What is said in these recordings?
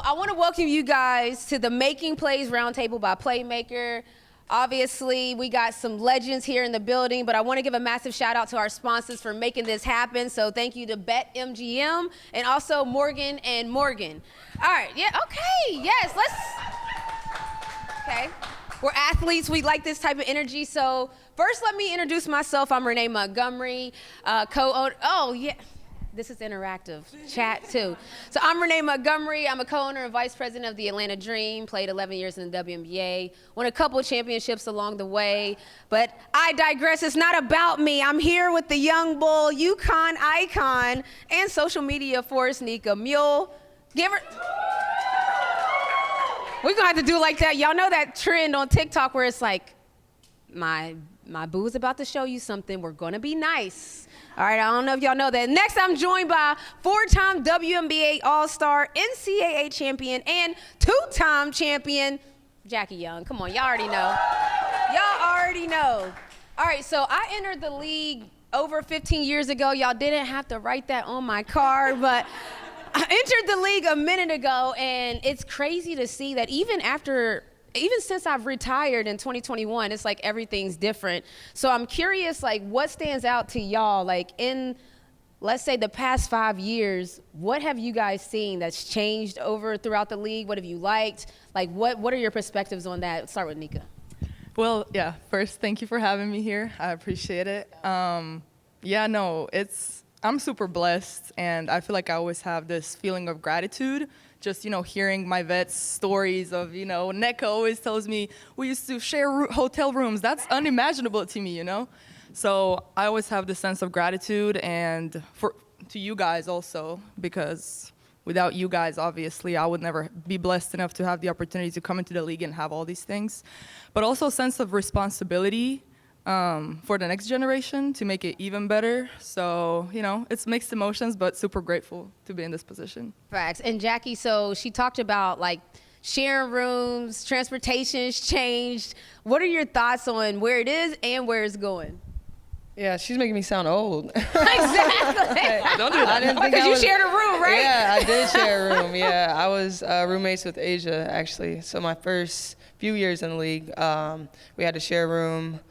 I want to welcome you guys to the Making Plays Roundtable by Playmaker. Obviously, we got some legends here in the building, but I want to give a massive shout out to our sponsors for making this happen. So thank you to BetMGM and also Morgan and Morgan. All right, yeah, okay, yes, okay. We're athletes, we like this type of energy. So first, let me introduce myself. I'm Renee Montgomery, co-owner, this is interactive chat too. So I'm Renee Montgomery. I'm a co-owner and vice president of the Atlanta Dream. Played 11 years in the WNBA. Won a couple of championships along the way. But I digress. It's not about me. I'm here with the young bull, Yukon icon, and social media force, Nika Muhl. Give her. We're gonna have to do like that. Y'all know that trend on TikTok where it's like, my boo's about to show you something. We're gonna be nice. All right, I don't know if y'all know that. Next, I'm joined by four-time WNBA All-Star, NCAA champion, and two-time champion, Jackie Young. Come on, y'all already know. Y'all already know. All right, so I entered the league over 15 years ago. Y'all didn't have to write that on my card, but I entered the league a minute ago, and it's crazy to see that even since I've retired in 2021, it's like everything's different. So I'm curious, like, what stands out to y'all? Like, in, let's say, the past 5 years, what have you guys seen that's changed throughout the league? What have you liked? Like, what are your perspectives on that? Let's start with Nika. Well, yeah, first, thank you for having me here. I appreciate it. I'm super blessed, and I feel like I always have this feeling of gratitude. Just, hearing my vets' stories of, Nika always tells me we used to share hotel rooms. That's unimaginable to me, So I always have this sense of gratitude, and to you guys also, because without you guys, obviously, I would never be blessed enough to have the opportunity to come into the league and have all these things. But also a sense of responsibility for the next generation to make it even better. So, it's mixed emotions, but super grateful to be in this position. Facts. And Jackie, so she talked about like sharing rooms, transportation's changed. What are your thoughts on where it is and where it's going? Yeah, she's making me sound old. Exactly. Don't do that. Because you shared a room, right? Yeah, I did share a room. Yeah, I was roommates with Asia, actually. So my first few years in the league, we had to share a room.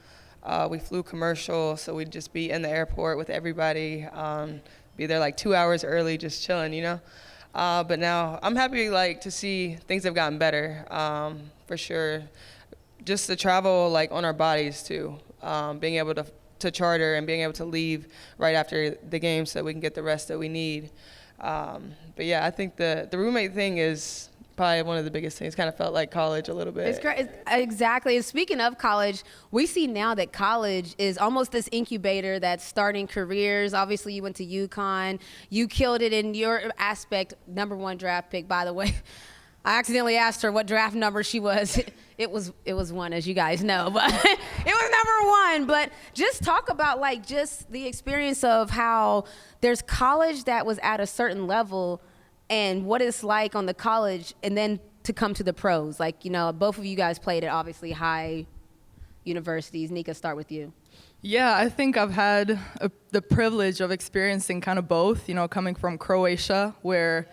We flew commercial, so we'd just be in the airport with everybody, be there like 2 hours early, just chilling, But now I'm happy to see things have gotten better, for sure. Just the travel on our bodies too, being able to charter and being able to leave right after the game so that we can get the rest that we need. But yeah, I think the roommate thing is probably one of the biggest things. Kind of felt like college a little bit. It's great. Exactly. And speaking of college, we see now that college is almost this incubator that's starting careers. Obviously, you went to Yukon. You killed it in your aspect. #1 draft pick, by the way. I accidentally asked her what draft number she was. It was 1, as you guys know, but it was #1. But just talk about just the experience of how there's college that was at a certain level and what it's like on the college and then to come to the pros. Both of you guys played at obviously high universities. Nika, start with you. Yeah, I think I've had the privilege of experiencing kind of both, coming from Croatia, where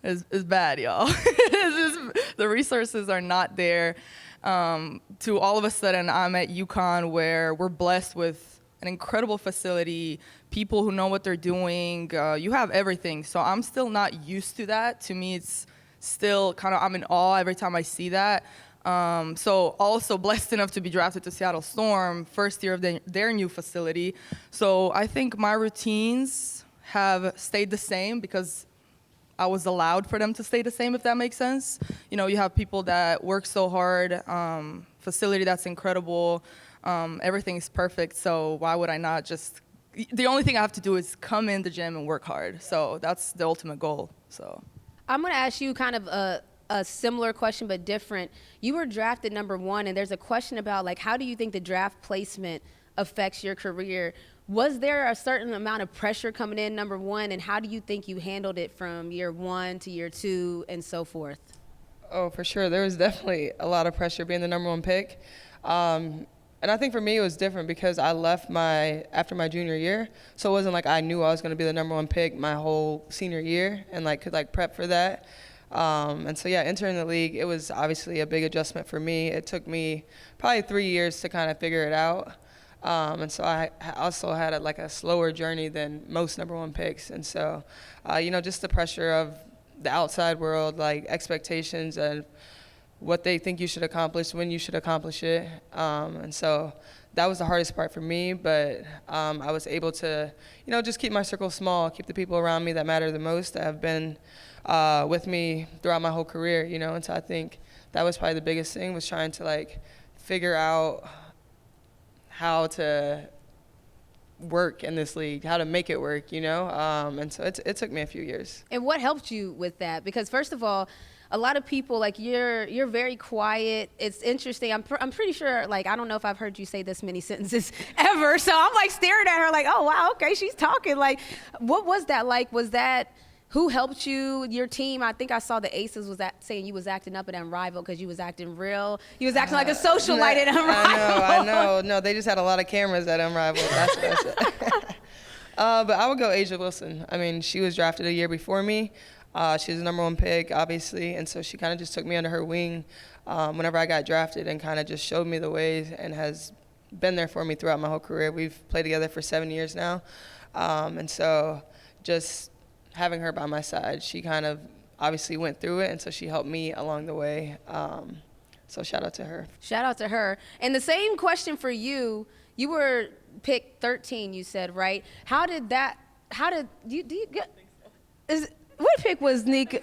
it's bad, y'all. The resources are not there. To all of a sudden, I'm at Yukon, where we're blessed with an incredible facility, people who know what they're doing. You have everything. So I'm still not used to that. To me, it's still I'm in awe every time I see that. So also blessed enough to be drafted to Seattle Storm, first year of their new facility. So I think my routines have stayed the same because I was allowed for them to stay the same, if that makes sense. You have people that work so hard, facility that's incredible, everything is perfect, so why would I not just, the only thing I have to do is come in the gym and work hard. So that's the ultimate goal. So I'm gonna ask you kind of a similar question, but different. You were drafted #1, and there's a question about how do you think the draft placement affects your career? Was there a certain amount of pressure coming in #1, and how do you think you handled it from year 1 to year 2 and so forth? Oh, for sure. There was definitely a lot of pressure being the #1 pick. And I think for me it was different because I left after my junior year. So it wasn't like I knew I was going to be the #1 pick my whole senior year and could prep for that. And so, yeah, entering the league, it was obviously a big adjustment for me. It took me probably 3 years to kind of figure it out. And so I also had a slower journey than most number one picks. And so, just the pressure of the outside world, like expectations and what they think you should accomplish, when you should accomplish it. And so that was the hardest part for me, but I was able to, just keep my circle small, keep the people around me that matter the most, that have been with me throughout my whole career, and so I think that was probably the biggest thing, was trying to figure out how to work in this league, how to make it work, and so it took me a few years. And what helped you with that? Because first of all, a lot of people, you're very quiet. It's interesting. I'm pretty sure, I don't know if I've heard you say this many sentences ever. So I'm staring at her oh, wow, okay, she's talking. What was that like? Was that, who helped you, your team? I think I saw the Aces was saying you was acting up at Unrivaled because you was acting real. You was acting like a socialite at Unrivaled. I know. No, they just had a lot of cameras at Unrivaled. That's what I said. But I would go Asia Wilson. I mean, she was drafted a year before me. She was the number one pick, obviously, and so she kind of just took me under her wing whenever I got drafted, and kind of just showed me the ways, and has been there for me throughout my whole career. We've played together for 7 years now, and so just having her by my side, she kind of obviously went through it, and so she helped me along the way. So shout out to her. Shout out to her. And the same question for you. You were picked 13, you said, right? What pick was Nika?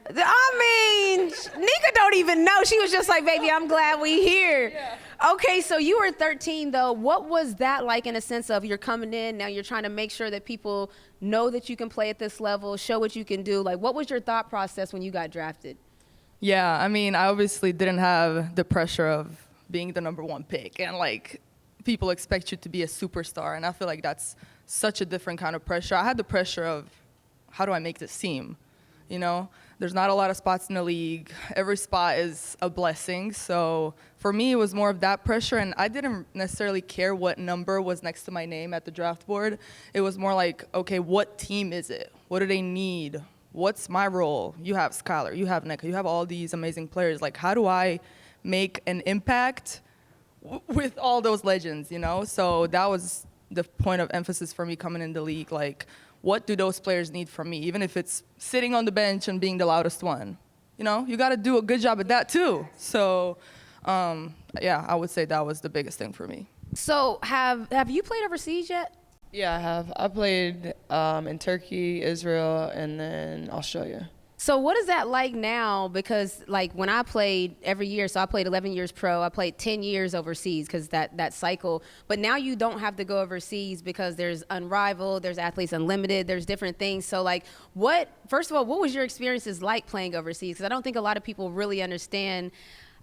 I mean, Nika don't even know. She was just like, baby, I'm glad we here. Yeah. Okay, so you were 13, though. What was that like, in a sense of you're coming in, now you're trying to make sure that people know that you can play at this level, show what you can do? What was your thought process when you got drafted? Yeah, I mean, I obviously didn't have the pressure of being the number one pick. And, people expect you to be a superstar. And I feel like that's such a different kind of pressure. I had the pressure of, how do I make this team? There's not a lot of spots in the league. Every spot is a blessing. So for me, it was more of that pressure. And I didn't necessarily care what number was next to my name at the draft board. It was more okay, what team is it? What do they need? What's my role? You have Skylar, you have Nika, you have all these amazing players. How do I make an impact with all those legends, So that was the point of emphasis for me coming in the league. What do those players need from me? Even if it's sitting on the bench and being the loudest one, you got to do a good job at that too. So, I would say that was the biggest thing for me. So have you played overseas yet? Yeah, I have. I played in Turkey, Israel, and then Australia. So what is that like now? Because when I played every year, so I played 11 years pro, I played 10 years overseas because that cycle. But now you don't have to go overseas because there's Unrivaled, there's Athletes Unlimited, there's different things. So first of all, what was your experiences like playing overseas? Because I don't think a lot of people really understand.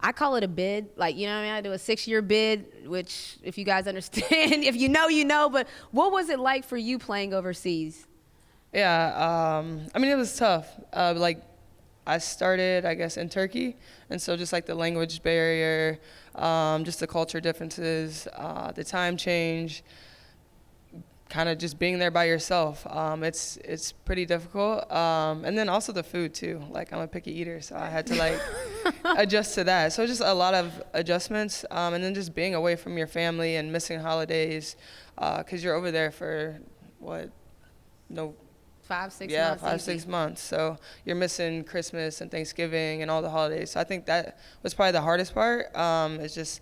I call it a bid. I do a 6-year bid, which if you guys understand, if you know, you know. But what was it like for you playing overseas? Yeah, I mean, it was tough. I started, I guess, in Turkey, and so just the language barrier, just the culture differences, the time change, kind of just being there by yourself. It's pretty difficult, and then also the food too. I'm a picky eater, so I had to adjust to that. So just a lot of adjustments, and then just being away from your family and missing holidays, because you're over there for 5, 6 months. Yeah, 5, 6 months. So you're missing Christmas and Thanksgiving and all the holidays. So I think that was probably the hardest part, is just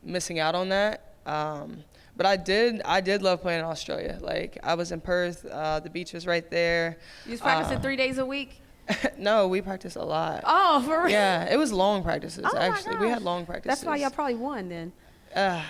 missing out on that. But I did love playing in Australia. I was in Perth. The beach was right there. You was practicing 3 days a week? No, we practiced a lot. Oh, for real? Yeah, it was long practices, actually. We had long practices. That's why y'all probably won then.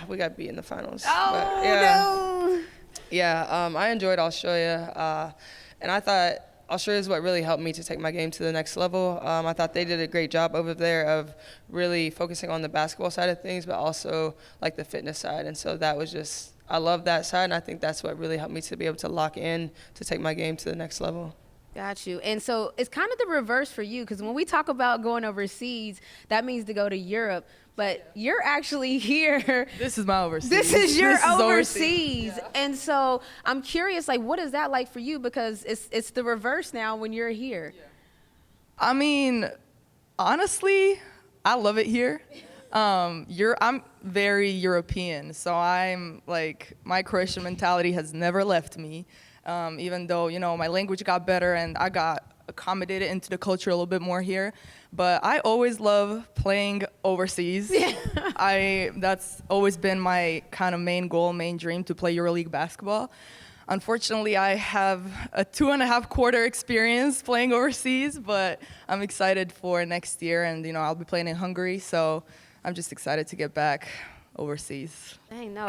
We got beat in the finals. Oh, no. Yeah, I enjoyed Australia. And I thought Australia is what really helped me to take my game to the next level. I thought they did a great job over there of really focusing on the basketball side of things, but also the fitness side. And so that was just, I love that side, and I think that's what really helped me to be able to lock in to take my game to the next level. Got you. And so it's kind of the reverse for you, because when we talk about going overseas, that means to go to Europe. But you're actually here. This is my overseas. This is your overseas. Yeah. And so I'm curious, what is that like for you? Because it's the reverse now when you're here. I mean, honestly, I love it here. I'm very European, so I'm like, my Croatian mentality has never left me. Even though, my language got better and I got accommodated into the culture a little bit more here. But I always love playing overseas. That's always been my kind of main goal, main dream, to play EuroLeague basketball. Unfortunately, I have a 2.5 quarter experience playing overseas, but I'm excited for next year, and I'll be playing in Hungary, so I'm just excited to get back overseas. Dang, no,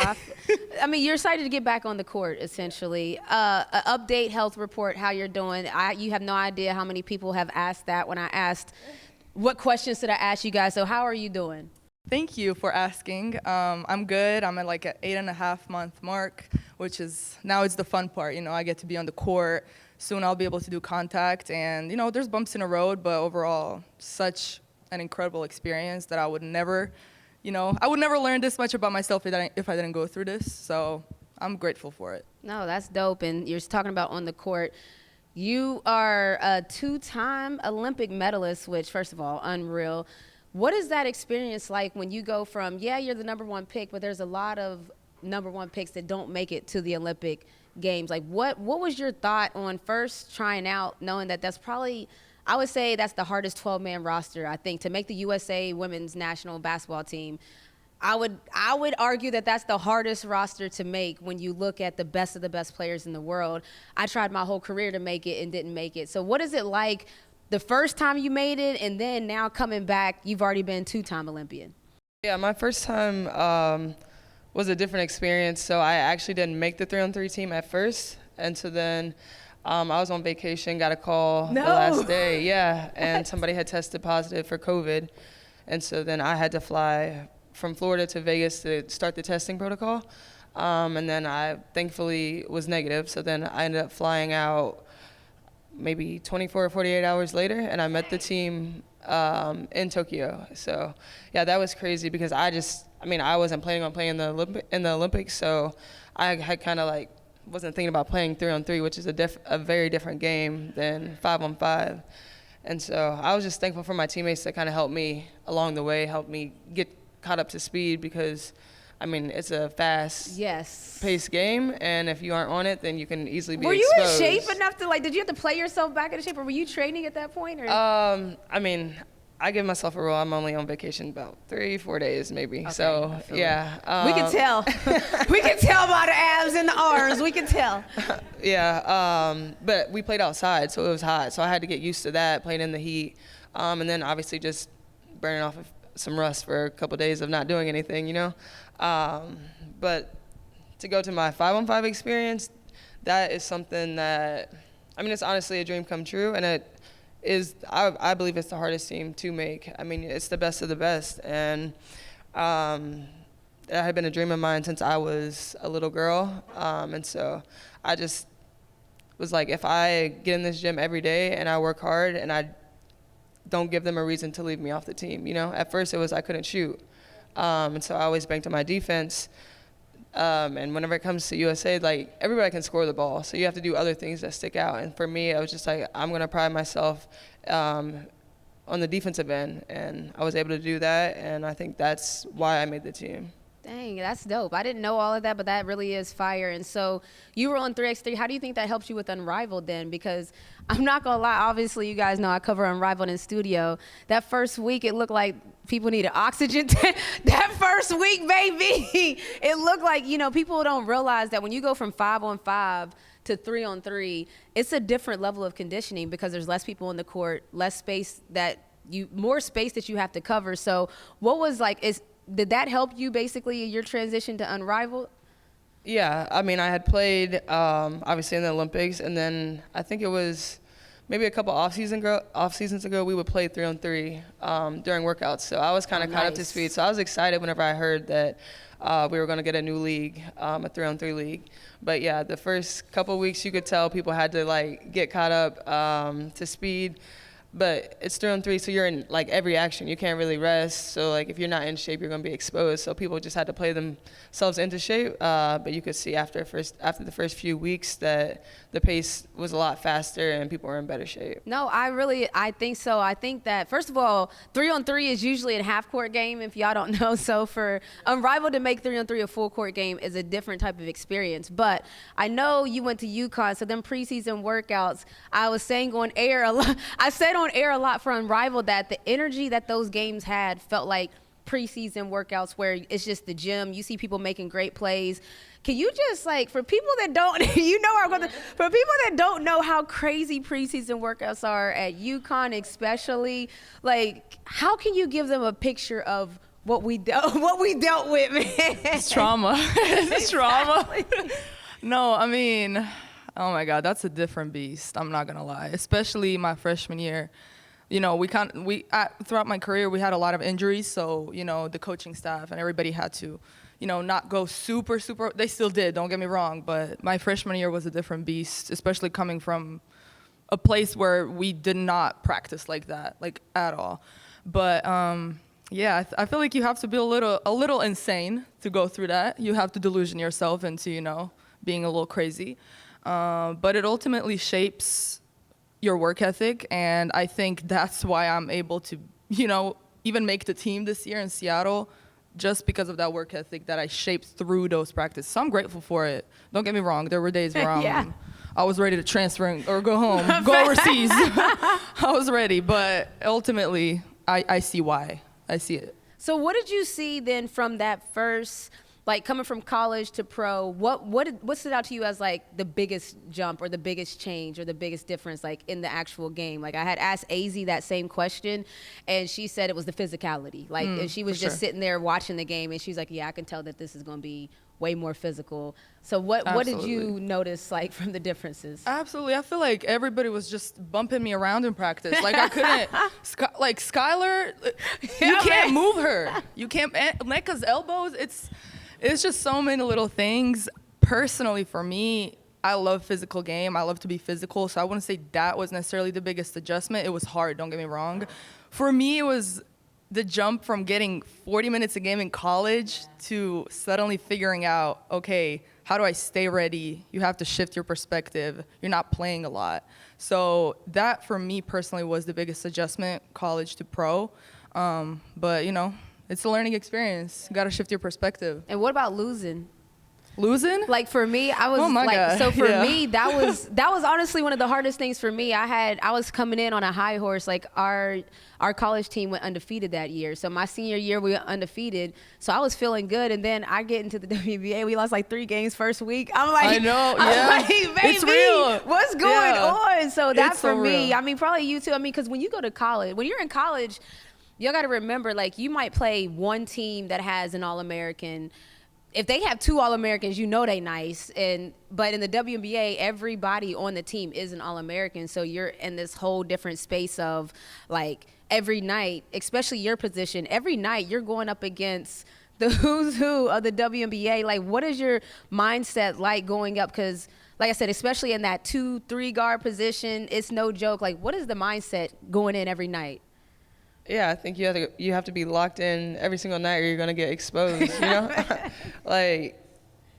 I mean, you're excited to get back on the court, essentially. An update health report, how you're doing. You have no idea how many people have asked that when I asked, what questions did I ask you guys? So how are you doing? Thank you for asking. I'm good. I'm at like an 8.5 month mark, which is, now it's the fun part. I get to be on the court. Soon I'll be able to do contact, and there's bumps in the road, but overall, such an incredible experience that I would never learn this much about myself if I didn't go through this. So I'm grateful for it. No, that's dope. And you're talking about on the court. You are a 2-time Olympic medalist, which, first of all, unreal. What is that experience like when you go from, you're the number 1 pick, but there's a lot of number 1 picks that don't make it to the Olympic Games? Like, what was your thought on first trying out, knowing that that's probably, I would say that's the hardest 12-man roster, I think, to make the USA women's national basketball team. I would argue that that's the hardest roster to make when you look at the best of the best players in the world. I tried my whole career to make it and didn't make it. So what is it like the first time you made it, and then now coming back, you've already been 2-time Olympian? Yeah, my first time was a different experience. So I actually didn't make the 3-on-3 team at first. And so then I was on vacation, got a call the last day. Yeah, and somebody had tested positive for COVID. And so then I had to fly from Florida to Vegas to start the testing protocol. And then I thankfully was negative. So then I ended up flying out maybe 24 or 48 hours later, and I met the team in Tokyo. So yeah, that was crazy because I wasn't planning on playing in the Olympics, so I had kind of like wasn't thinking about playing 3-on-3, which is a very different game than 5-on-5. And so I was just thankful for my teammates that kind of helped me along the way, helped me get caught up to speed, because it's a fast-paced game, and if you aren't on it, then you can easily be exposed. Were you in shape enough to, did you have to play yourself back into shape, or were you training at that point? Or? I give myself a rule. I'm only on vacation about 3-4 days, maybe. Okay, so, yeah. We can tell. We can tell by the abs and the arms. We can tell. Yeah, but we played outside, so it was hot, so I had to get used to that, playing in the heat, and then obviously just burning off some rust for a couple of days of not doing anything, But to go to my 5-on-5 experience, that is something that, it's honestly a dream come true, and it is, I believe it's the hardest team to make. It's the best of the best, and that had been a dream of mine since I was a little girl, and so I just was like, if I get in this gym every day and I work hard and I don't give them a reason to leave me off the team, At first it was I couldn't shoot. And so I always banked on my defense. And whenever it comes to USA, everybody can score the ball. So you have to do other things that stick out. And for me, I was just like, I'm going to pride myself on the defensive end. And I was able to do that. And I think that's why I made the team. Dang, that's dope. I didn't know all of that, but that really is fire. And so you were on 3x3. How do you think that helps you with Unrivaled then? Because I'm not going to lie, obviously you guys know I cover Unrivaled in studio. That first week, it looked like people needed oxygen. That first week, baby, it looked like, people don't realize that when you go from 5-on-5 to 3-on-3, it's a different level of conditioning because there's less people in the court, more space that you have to cover. So what was did that help you basically in your transition to Unrivaled? Yeah, I had played obviously in the Olympics, and then I think it was maybe a couple off seasons ago we would play 3-on-3 during workouts. So I was kind of caught up to speed. So I was excited whenever I heard that we were going to get a new league, a 3-on-3 league. But yeah, the first couple weeks you could tell people had to get caught up to speed. but it's 3-on-3, so you're in like every action. You can't really rest. So like if you're not in shape, you're gonna be exposed. So people just had to play themselves into shape. But you could see after the first few weeks that the pace was a lot faster and people were in better shape. No, I think so. I think that, first of all, 3-on-3 is usually a half-court game, if y'all don't know. So for Unrivaled to make 3-on-3 a full-court game is a different type of experience. But I know you went to Yukon, so them preseason workouts, I was saying on air a lot. I said on air a lot for Unrivaled that the energy that those games had felt like preseason workouts where it's just the gym. You see people making great plays. Can you just, like, for people that don't, for people that don't know how crazy preseason workouts are at Yukon especially, like, how can you give them a picture of what we dealt with, man? It's trauma. It's trauma. No, I mean, oh my God, that's a different beast. I'm not gonna lie. Especially my freshman year. You know, throughout my career, we had a lot of injuries. So, you know, the coaching staff and everybody had to, you know, not go super, they still did, don't get me wrong. But my freshman year was a different beast, especially coming from a place where we did not practice like that, like at all. But, yeah, I feel like you have to be a little insane to go through that. You have to delusion yourself into, you know, being a little crazy. But it ultimately shapes your work ethic, and I think that's why I'm able to, you know, even make the team this year in Seattle, just because of that work ethic that I shaped through those practices. So I'm grateful for it. Don't get me wrong. There were days where I was ready to transfer or go home, go overseas. I was ready, but ultimately, I see why. I see it. So what did you see then from that first, like, coming from college to pro? What stood out to you as, like, the biggest jump or the biggest change or the biggest difference, like, in the actual game? Like, I had asked AZ that same question, and she said it was the physicality. Like, and she was just sitting there watching the game, and she's like, yeah, I can tell that this is going to be way more physical. So what did you notice, like, from the differences? Absolutely. I feel like everybody was just bumping me around in practice. Like, I couldn't, like, Skylar, you can't move her. You can't, Neka's elbows, it's just so many little things. Personally, for me, I love physical game. I love to be physical, so I wouldn't say that was necessarily the biggest adjustment. It was hard, don't get me wrong. For me, it was the jump from getting 40 minutes a game in college to suddenly figuring out, okay, how do I stay ready? You have to shift your perspective. You're not playing a lot. So that, for me personally, was the biggest adjustment, college to pro. But, you know, it's a learning experience. You got to shift your perspective. And what about losing? Losing? Like, for me, I was God. So for me, that was honestly one of the hardest things for me. I was coming in on a high horse. Like, our college team went undefeated that year. So my senior year, we were undefeated. So I was feeling good. And then I get into the WNBA. We lost like 3 games first week. I'm like, I know, yeah. Like, baby, it's real. What's going on? So that's for me. Real. I mean, probably you too. I mean, because when you go to college, when you're in college, you got to remember, like, you might play one team that has an All-American. If they have 2 All-Americans, you know they nice. But in the WNBA, everybody on the team is an All-American. So you're in this whole different space of, like, every night, especially your position, every night you're going up against the who's who of the WNBA. Like, what is your mindset like going up? Because, like I said, especially in that 2-3 guard position, it's no joke. Like, what is the mindset going in every night? Yeah, I think you have to be locked in every single night or you're going to get exposed, you know? Like,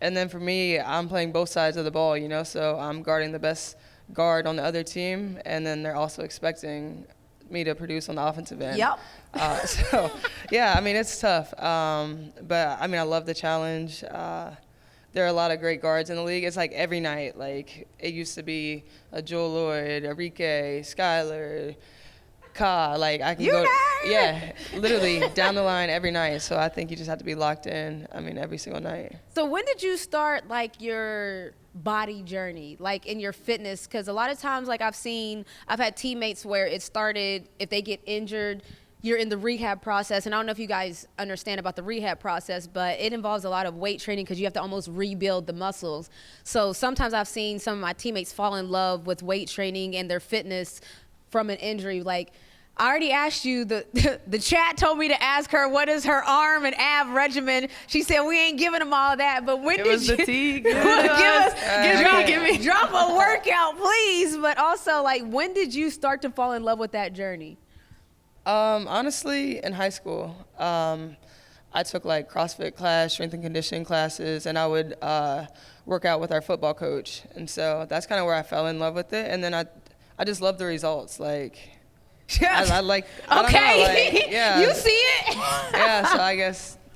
and then for me, I'm playing both sides of the ball, you know? So I'm guarding the best guard on the other team, and then they're also expecting me to produce on the offensive end. Yep. So, yeah, I mean, it's tough. But, I mean, I love the challenge. There are a lot of great guards in the league. It's like every night. Like, it used to be a Joel Lloyd, Enrique, Skylar, like, I can literally down the line every night. So I think you just have to be locked in, I mean, every single night. So when did you start, like, your body journey, like, in your fitness? Because a lot of times, like, I've had teammates where it started, if they get injured, you're in the rehab process. And I don't know if you guys understand about the rehab process, but it involves a lot of weight training because you have to almost rebuild the muscles. So sometimes I've seen some of my teammates fall in love with weight training and their fitness from an injury. Like, I already asked you, the chat told me to ask her what is her arm and ab regimen. She said we ain't giving them all that, but when did you the tea. give me drop a workout, please? But also, like, when did you start to fall in love with that journey? Honestly, in high school, I took like CrossFit class, strength and conditioning classes, and I would work out with our football coach. And so that's kind of where I fell in love with it. And then I just love the results. Like, I like. I don't know, like, yeah. You see it. Yeah. So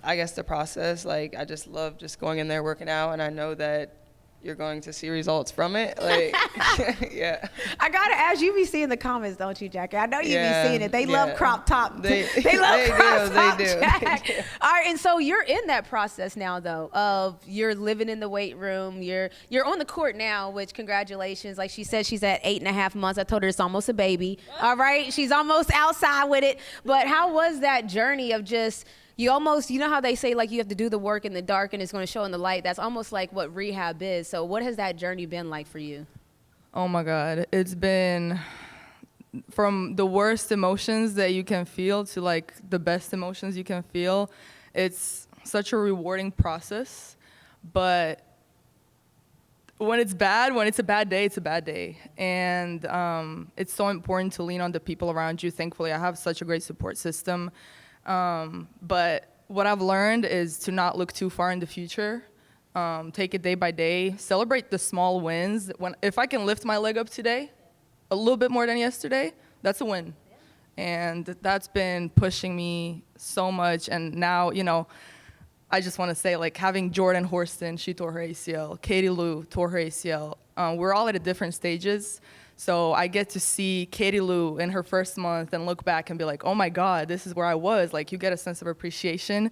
I guess the process. Like, I just love just going in there working out, and I know that you're going to see results from it. Like, yeah. I gotta ask, you be seeing the comments, don't you, Jackie? I know you be seeing it. They love crop top. They love crop top. They do. Jack. All right, and so you're in that process now, though, of you're living in the weight room. You're on the court now, which congratulations. Like she said, she's at 8.5 months. I told her it's almost a baby. All right, she's almost outside with it. But how was that journey of just you know how they say, like, you have to do the work in the dark and it's going to show in the light? That's almost like what rehab is. So what has that journey been like for you? Oh, my God. It's been from the worst emotions that you can feel to, like, the best emotions you can feel. It's such a rewarding process. But when it's a bad day, it's a bad day. And it's so important to lean on the people around you. Thankfully, I have such a great support system. But what I've learned is to not look too far in the future. Take it day by day. Celebrate the small wins. If I can lift my leg up today, a little bit more than yesterday, that's a win. And that's been pushing me so much. And now, I just want to say, like, having Jordan Horston, she tore her ACL. Katie Lou tore her ACL. We're all at different stages. So I get to see Katie Lou in her first month and look back and be like, oh, my God, this is where I was. Like, you get a sense of appreciation.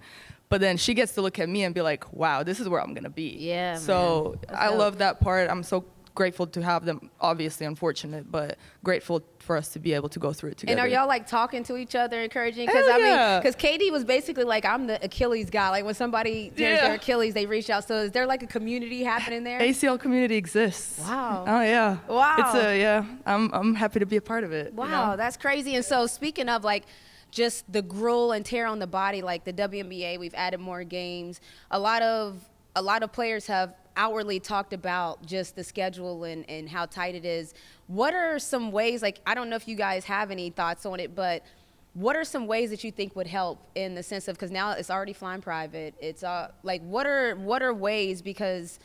But then she gets to look at me and be like, wow, this is where I'm going to be. Yeah, so I love that part. I'm so grateful to have them. Obviously unfortunate, but grateful for us to be able to go through it together. And are y'all, like, talking to each other, encouraging? Because Katie was basically like, I'm the Achilles guy. Like, when somebody tears their Achilles, they reach out. So is there, like, a community happening there? ACL community exists. Wow. Oh, yeah. Wow. It's I'm happy to be a part of it. Wow, that's crazy. And so speaking of, like, just the gruel and tear on the body, like the WNBA, we've added more games. A lot of players have outwardly talked about just the schedule and how tight it is. What are some ways, like, I don't know if you guys have any thoughts on it, but what are some ways that you think would help in the sense of, because now it's already flying private. It's like, what are ways, because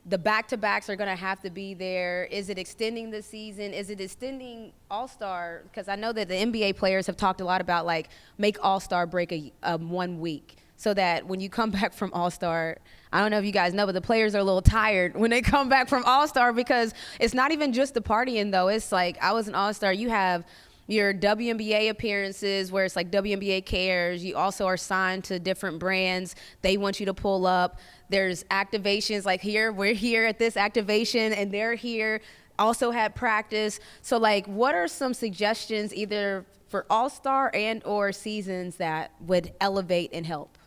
the back-to-backs are going to have to be there. Is it extending the season? Is it extending All-Star? Because I know that the NBA players have talked a lot about, like, make All-Star break a 1 week so that when you come back from All-Star, I don't know if you guys know, but the players are a little tired when they come back from All-Star, because it's not even just the partying, though. It's like, I was an All-Star. You have your WNBA appearances where it's like WNBA cares. You also are signed to different brands. They want you to pull up. There's activations like we're here at this activation and they're here, also had practice. So, like, what are some suggestions either for All-Star and or seasons that would elevate and help,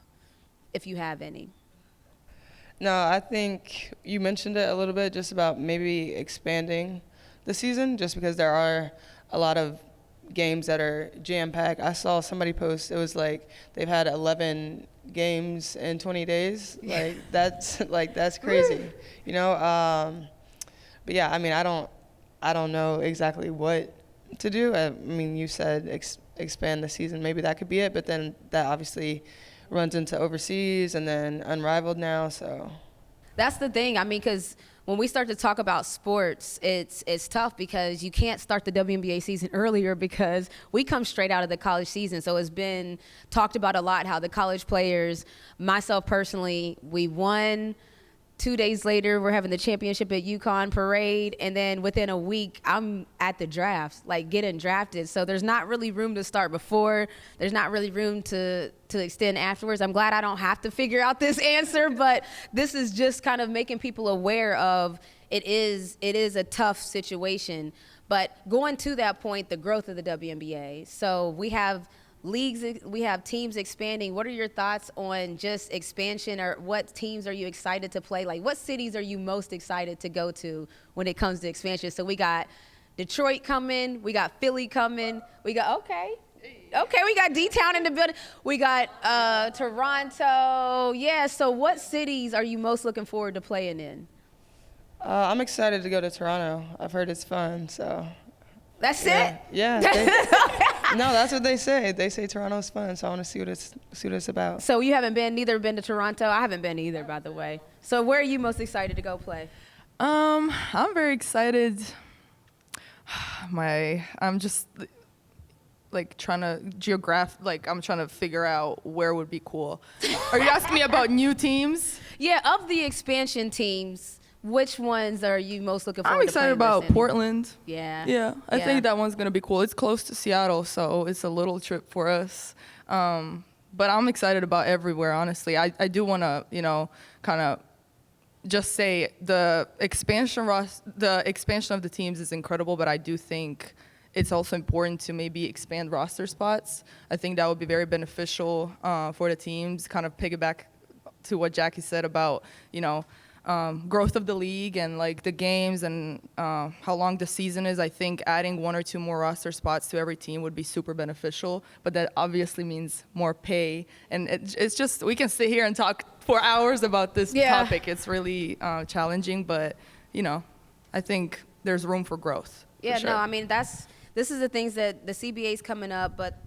if you have any? No, I think you mentioned it a little bit, just about maybe expanding the season, just because there are a lot of games that are jam-packed. I saw somebody post, it was like they've had 11 games in 20 days. Like, that's crazy, but yeah, I mean, I don't know exactly what to do. I mean, you said expand the season, maybe that could be it, but then that obviously runs into overseas and then Unrivaled now, so. That's the thing. I mean, because when we start to talk about sports, it's tough because you can't start the WNBA season earlier because we come straight out of the college season. So it's been talked about a lot how the college players, myself personally, we won. 2 days later, we're having the championship at Yukon parade, and then within a week, I'm at the draft, like getting drafted. So there's not really room to start before. There's not really room to extend afterwards. I'm glad I don't have to figure out this answer, but this is just kind of making people aware of it is a tough situation. But going to that point, the growth of the WNBA. So we have teams expanding. What are your thoughts on just expansion, or what teams are you excited to play? Like, what cities are you most excited to go to when it comes to expansion? So we got Detroit coming. We got Philly coming. We got, we got D-Town in the building. We got Toronto. Yeah, so what cities are you most looking forward to playing in? I'm excited to go to Toronto. I've heard it's fun, so. That's it? Yeah. No, that's what they say. They say Toronto's fun, so I want to see what it's about. So you haven't neither been to Toronto? I haven't been either, by the way. So where are you most excited to go play? I'm very excited. I'm just like trying to figure out where would be cool. Are you asking me about new teams? Yeah, of the expansion teams, which ones are you most looking forward to? I'm excited about Portland. Yeah. Yeah, I think that one's gonna be cool. It's close to Seattle, so it's a little trip for us. But I'm excited about everywhere, honestly. I do want to, kind of just say the expansion of the teams is incredible, but I do think it's also important to maybe expand roster spots. I think that would be very beneficial for the teams. Kind of piggyback to what Jackie said about growth of the league and like the games and how long the season is. I think adding 1 or 2 more roster spots to every team would be super beneficial, but that obviously means more pay. And it's just, we can sit here and talk for hours about this topic. It's really challenging, but I think there's room for growth. Yeah, for sure. no, I mean, this is the things that the CBA is coming up, but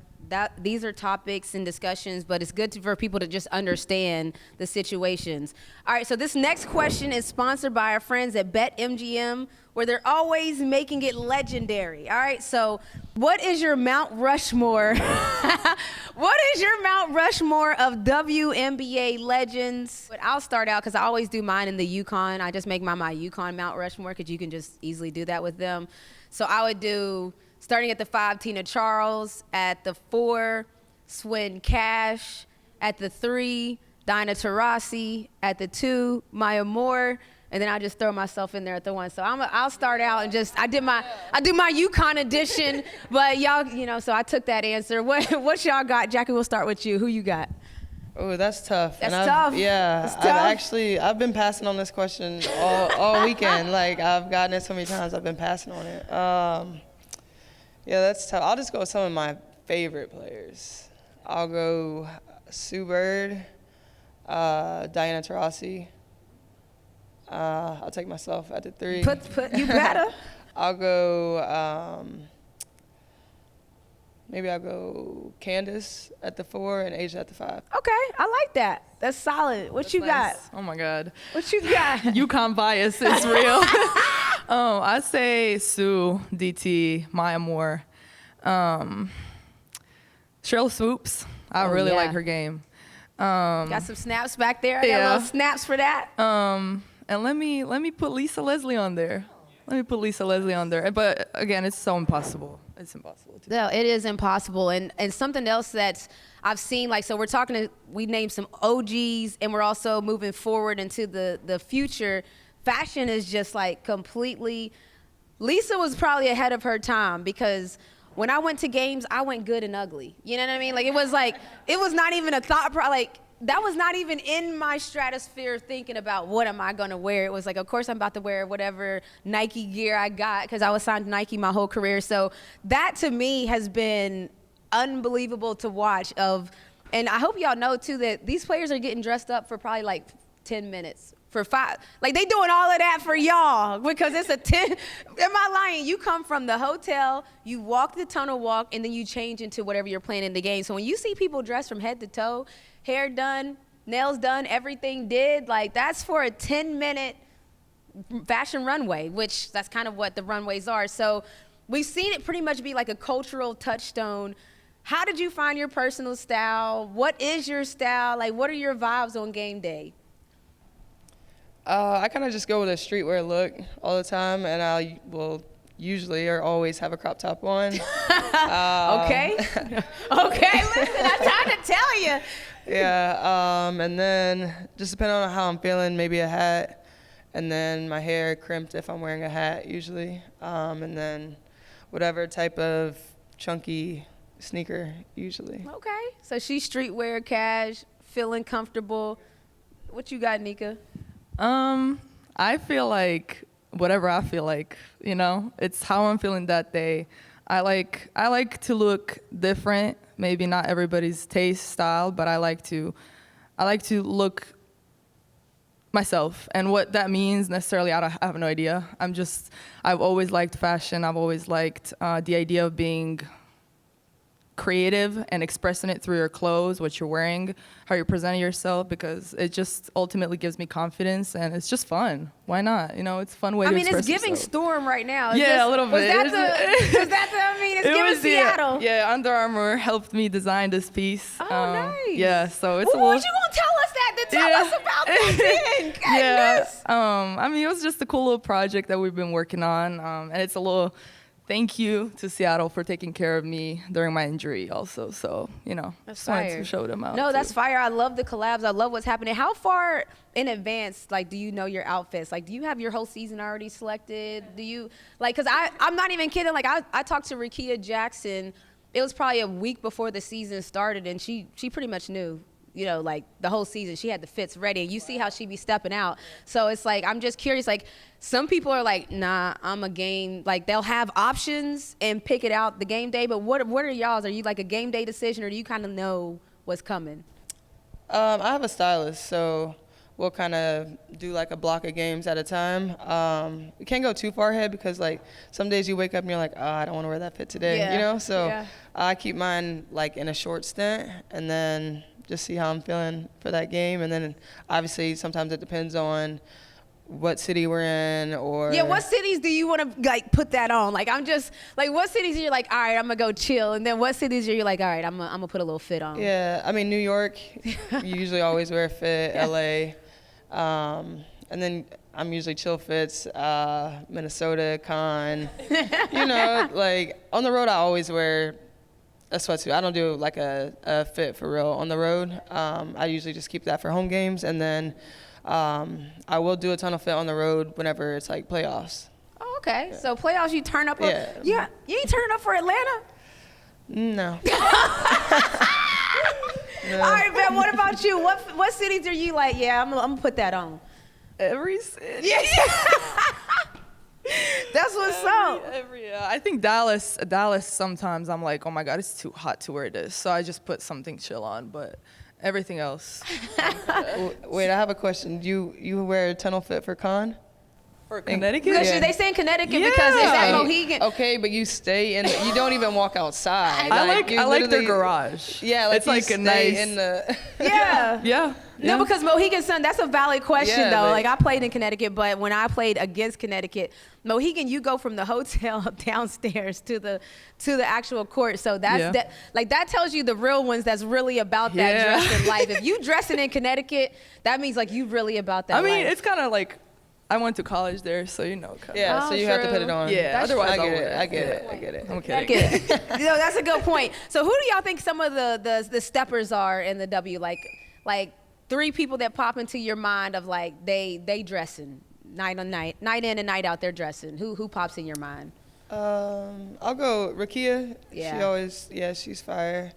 these are topics and discussions, but it's good for people to just understand the situations. All right, so this next question is sponsored by our friends at BetMGM, where they're always making it legendary. All right, so what is your Mount Rushmore? What is your Mount Rushmore of WNBA legends? But I'll start out because I always do mine in the Yukon. I just make my Yukon Mount Rushmore because you can just easily do that with them. So I would do, starting at the 5, Tina Charles. At the 4, Swin Cash. At the 3, Diana Taurasi. At the 2, Maya Moore. And then I just throw myself in there at the 1. So I'll start out and I do my Yukon edition, but y'all, so I took that answer. What y'all got? Jackie, we'll start with you. Who you got? Oh, that's tough. That's tough. Yeah, that's tough. I've been passing on this question all weekend. Like, I've gotten it so many times, I've been passing on it. Yeah, that's tough. I'll just go with some of my favorite players. I'll go Sue Bird, Diana Taurasi. I'll take myself at the 3. You better. I'll go, maybe I'll go Candace at the 4 and Asia at the 5. Okay, I like that. That's solid. What you got? Oh my God. What you got? Yukon bias is real. I say Sue, DT, Maya Moore, Cheryl Swoops. I really like her game. Got some snaps back there. I got little snaps for that. And let me put Lisa Leslie on there. But again, it's so impossible. It's impossible. No, it is impossible. And something else that I've seen, we named some OGs, and we're also moving forward into the future. Fashion is just like completely. Lisa was probably ahead of her time because when I went to games, I went good and ugly. You know what I mean? It was not even a thought. That was not even in my stratosphere thinking about what am I going to wear. It was like, of course, I'm about to wear whatever Nike gear I got because I was signed to Nike my whole career. So that to me has been unbelievable to watch. And I hope y'all know, too, that these players are getting dressed up for probably 10 minutes. For 5, they doing all of that for y'all because it's a 10. Am I lying? You come from the hotel, you walk the tunnel walk, and then you change into whatever you're playing in the game. So when you see people dressed from head to toe, hair done, nails done, everything did, that's for a 10-minute fashion runway, which that's kind of what the runways are. So we've seen it pretty much be like a cultural touchstone. How did you find your personal style? What is your style? What are your vibes on game day? I kind of just go with a streetwear look all the time, and I will usually or always have a crop top on. Okay, listen, I'm trying to tell you. Yeah, and then just depending on how I'm feeling, maybe a hat, and then my hair crimped if I'm wearing a hat usually, and then whatever type of chunky sneaker usually. Okay, so she's streetwear, cash, feeling comfortable. What you got, Nika? I feel like whatever I feel like, you know? It's how I'm feeling that day. I like to look different, maybe not everybody's taste style, but I like to look myself, and what that means necessarily, I have no idea. I've always liked fashion. I've always liked the idea of being creative and expressing it through your clothes, what you're wearing, how you're presenting yourself, because it just ultimately gives me confidence, and it's just fun. Why not? You know, it's a fun way to express it's giving yourself. Storm right now. Yeah, a little bit. It's giving Seattle. Yeah, Under Armour helped me design this piece. Oh, nice. Yeah, so it's Well, what you gonna tell us that to tell us about that thing? Goodness. I mean, it was just a cool little project that we've been working on, and it's a little thank you to Seattle for taking care of me during my injury also. So, you know, That's just wanted fire. to show them out. No, too. that's fire. I love the collabs. I love what's happening. How far in advance, like, do you know your outfits? Like, do you have your whole season already selected? Do you, like, because I'm not even kidding. Like, I talked to Nika Jackson. It was probably a week before the season started, and she pretty much knew, you know, like, the whole season. She had the fits ready, and you see how she be stepping out. So it's like, I'm just curious, like, some people are like, nah, I'm a game, like, they'll have options and pick it out the game day, but what are y'all's? Are you like a game day decision, or do you kind of know what's coming? I have a stylist, so we'll kind of do like a block of games at a time. We can't go too far ahead because, like, some days you wake up and you're like, oh, I don't want to wear that fit today, Yeah. you know? So Yeah. I keep mine like in a short stint and then just see how I'm feeling for that game. And then obviously sometimes it depends on what city we're in, or Yeah, what cities do you want to, like, put that on? Like, I'm just, like, what cities you're like, all right, I'm going to go chill, and then what cities you're like, all right, I'm going to put a little fit on? Yeah, I mean, New York, you usually always wear a fit, LA, and then I'm usually chill fits, Minnesota, Con, you know, like, on the road I always wear a sweatsuit. I don't do like a fit for real on the road. I usually just keep that for home games, and then I will do a ton of fit on the road whenever it's like playoffs. Oh, okay. Yeah. So playoffs, you turn up. Yeah. You ain't turning up for Atlanta? No. No. All right, Ben, what about you? What cities are you like, yeah, I'm going to put that on? Every city. Yeah. That's what's up. I think Dallas sometimes I'm like, oh my God, it's too hot to wear this. So I just put something chill on, but everything else. Wait, I have a question. You wear a tunnel fit for Con? For Connecticut? Yeah. They say in Connecticut because it's at Mohegan. Okay, but you stay in. You don't even walk outside. I like their garage. Yeah, like it's like a nice. In the Yeah. No, because Mohegan Sun, that's a valid question, Yeah, though. but- Like, I played in Connecticut, but when I played against Connecticut, Mohegan, you go from the hotel downstairs to the actual court. So that tells you the real ones that's really about that dressing life. If you dressing in Connecticut, that means, like, you really about that I mean, life. it's kind of like, I went to college there, so you know. Yeah, Oh, so you have to true. put it on. Yeah, otherwise I get I'll it. wear it. I get it. I'm kidding. You know, that's a good point. So who do y'all think some of the steppers are in the W? Like 3 people that pop into your mind of, like, they dressing night on night, night in and night out, they're dressing. Who pops in your mind? I'll go Rakia. Yeah. She always, she's fire.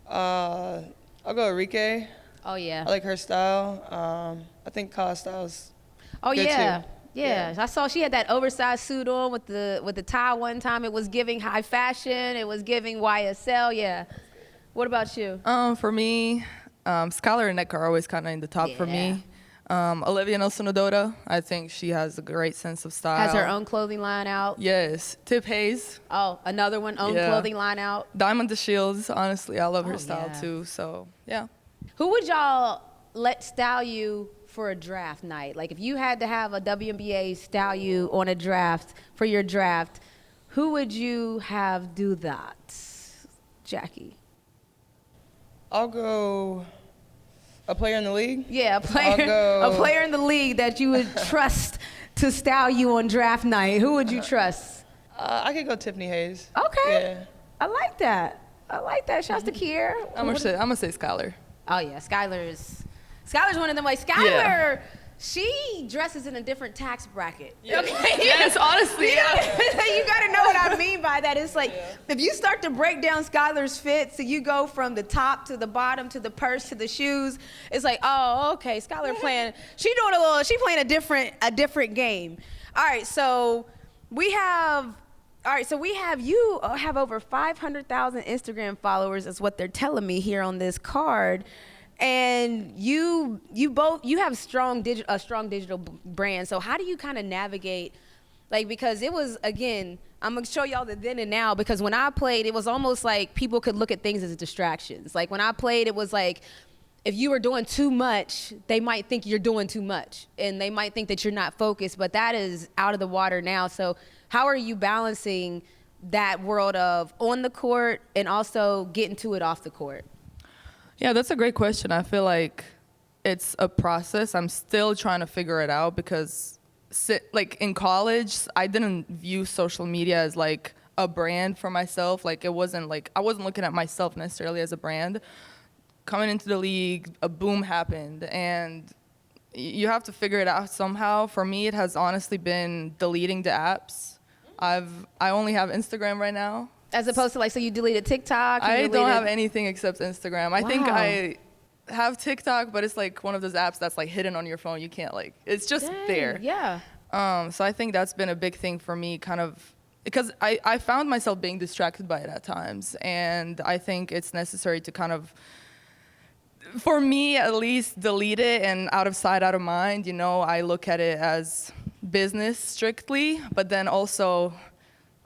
I'll go Enrique. Oh yeah. I like her style. I think Ka's style's Oh good yeah. too. Yeah, I saw she had that oversized suit on with the tie one time. It was giving high fashion. It was giving YSL. Yeah. What about you? For me, Skylar and Nick are always kind of in the top for me. Olivia Nelson-Ododa, I think she has a great sense of style. Has her own clothing line out. Yes. Tip Hayes. Oh, another one, own clothing line out. Diamond the Shields, honestly, I love her style yeah. too. So, yeah. Who would y'all let style you for a draft night? Like, if you had to have a WNBA style you on a draft for your draft, who would you have do that? Jackie. I'll go a player in the league. Yeah, a player in the league that you would trust to style you on draft night. Who would you trust? I could go Tiffany Hayes. Okay. Yeah. I like that. Shouts to Kier. I'm gonna say Skylar. Oh yeah, Skylar's one of them. Like, Skylar, she dresses in a different tax bracket. Yeah. Okay. Yes, honestly. You gotta know what I mean by that. It's like, if you start to break down Skylar's fit, so you go from the top to the bottom to the purse to the shoes, it's like, oh, okay, Skylar playing. She playing a different game. All right, so we have you have over 500,000 Instagram followers is what they're telling me here on this card. And you have a strong digital brand. So how do you kind of navigate, like, because it was, again, I'm gonna show y'all the then and now, because when I played, it was almost like people could look at things as distractions. Like when I played, it was like, if you were doing too much, they might think you're doing too much, and they might think that you're not focused, but that is out of the water now. So how are you balancing that world of on the court and also getting to it off the court? Yeah, that's a great question. I feel like it's a process. I'm still trying to figure it out because like in college, I didn't view social media as like a brand for myself. Like it wasn't like, I wasn't looking at myself necessarily as a brand. Coming into the league, a boom happened, and you have to figure it out somehow. For me, it has honestly been deleting the apps. I only have Instagram right now. As opposed to like, so you deleted TikTok? I don't have anything except Instagram. I think I have TikTok, but it's like one of those apps that's like hidden on your phone. You can't like, it's just there. Yeah. So I think that's been a big thing for me, kind of, because I found myself being distracted by it at times. And I think it's necessary to kind of, for me at least, delete it and out of sight, out of mind. You know, I look at it as business strictly, but then also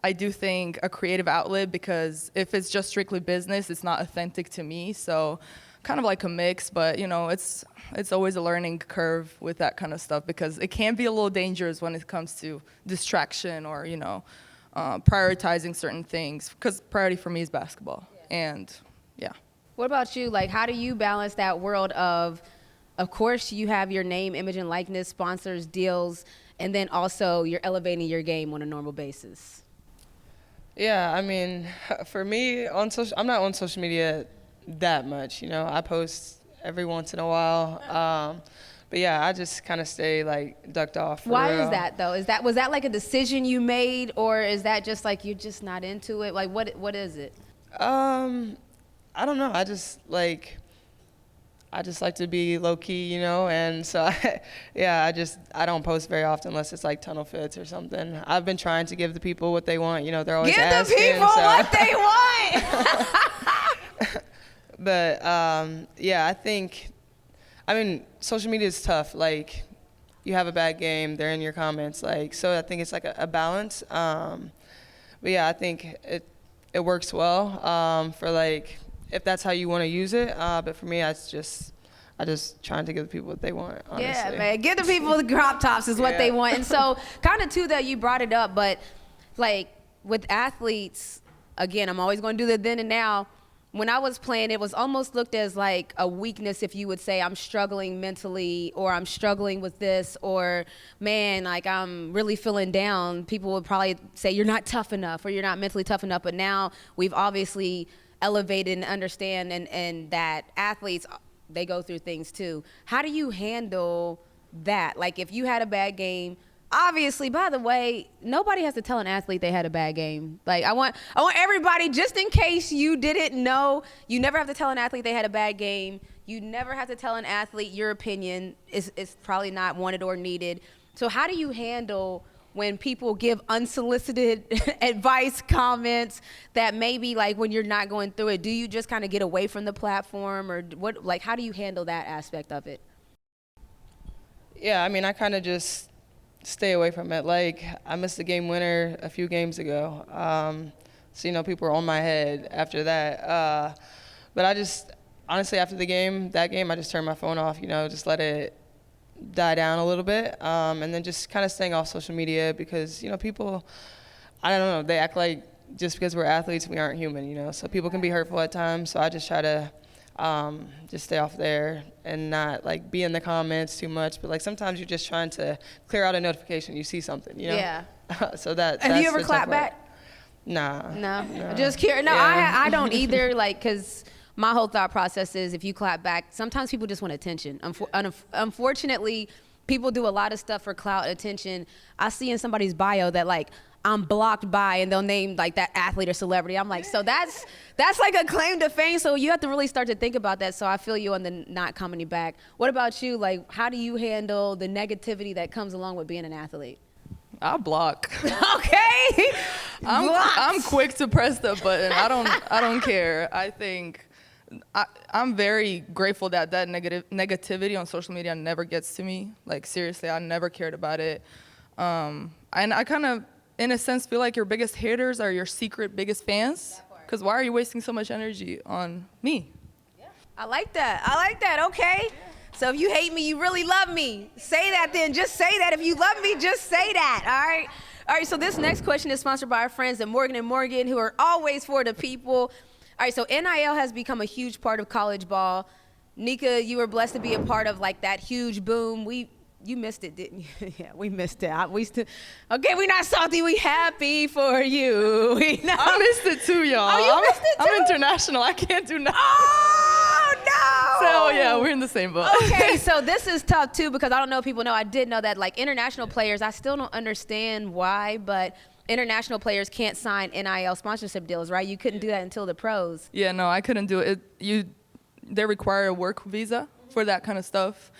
I do think a creative outlet, because if it's just strictly business, it's not authentic to me. So kind of like a mix, but you know, it's always a learning curve with that kind of stuff, because it can be a little dangerous when it comes to distraction or, you know, prioritizing certain things, because priority for me is basketball. And yeah. What about you? Like, how do you balance that world of course, you have your name, image, and likeness, sponsors, deals, and then also you're elevating your game on a normal basis? Yeah, I mean, for me, I'm not on social media that much, you know. I post every once in a while. But yeah, I just kind of stay like ducked off. Why is that though? Was that like a decision you made, or is that just like you're just not into it? Like what is it? I don't know. I just like to be low key, you know, and so I don't post very often unless it's like tunnel fits or something. I've been trying to give the people what they want, you know. They're always asking. Give the people what they want. But yeah, I mean, social media is tough. Like, you have a bad game, they're in your comments. Like, so I think it's like a balance. But yeah, I think it works well for like, if that's how you want to use it. But for me, I just trying to give the people what they want, honestly. Yeah, man. Give the people the crop tops is what they want. And so kind of too that you brought it up, but like with athletes, again, I'm always going to do the then and now. When I was playing, it was almost looked as like a weakness if you would say I'm struggling mentally, or I'm struggling with this, or man, like I'm really feeling down. People would probably say you're not tough enough, or you're not mentally tough enough. But now we've obviously elevated and understand and that athletes, they go through things too. How do you handle that? Like if you had a bad game, obviously, by the way, nobody has to tell an athlete they had a bad game. Like I want everybody, just in case you didn't know, you never have to tell an athlete they had a bad game. You never have to tell an athlete your opinion is probably not wanted or needed. So how do you handle when people give unsolicited advice, comments that maybe like when you're not going through it? Do you just kind of get away from the platform, or what? Like, how do you handle that aspect of it? Yeah, I mean, I kind of just stay away from it. Like, I missed a game winner a few games ago. So, you know, people were on my head after that. But I just, honestly, after that game, I just turned my phone off, you know, just let it die down a little bit. And then just kind of staying off social media, because, you know, people, I don't know, they act like just because we're athletes, we aren't human, you know. So people can be hurtful at times. So I just try to just stay off there and not like be in the comments too much. But like sometimes you're just trying to clear out a notification, you see something, you know? Yeah. So that's Have you ever clapped back? Nah. No. Just curious. No, yeah. I don't either. Like, cause my whole thought process is if you clap back, sometimes people just want attention. Unfortunately, people do a lot of stuff for clout, attention. I see in somebody's bio that like, I'm blocked by, and they'll name like that athlete or celebrity. I'm like, so that's like a claim to fame. So you have to really start to think about that. So I feel you on the not commenting back. What about you? Like, how do you handle the negativity that comes along with being an athlete? I'll block. Okay. I'm quick to press the button. I don't care. I think I'm very grateful that negativity on social media never gets to me. Like, seriously, I never cared about it. And I kind of, in a sense, feel like your biggest haters are your secret biggest fans. Because why are you wasting so much energy on me? I like that. Okay. Yeah. So if you hate me, you really love me. Say that then. Just say that. If you love me, just say that. All right. All right. So this next question is sponsored by our friends at Morgan and Morgan, who are always for the people. All right. So NIL has become a huge part of college ball. Nika, you were blessed to be a part of like that huge boom. You missed it, didn't you? Yeah, we missed it. Okay, we're not salty. We happy for you. I missed it too, y'all. Oh, you missed it too? I'm international. I can't do nothing. Oh, no. So, yeah, we're in the same boat. Okay, so this is tough, too, because I don't know if people know. I did know that, like, international players, I still don't understand why, but international players can't sign NIL sponsorship deals, right? You couldn't do that until the pros. Yeah, no, I couldn't do it. They require a work visa for that kind of stuff.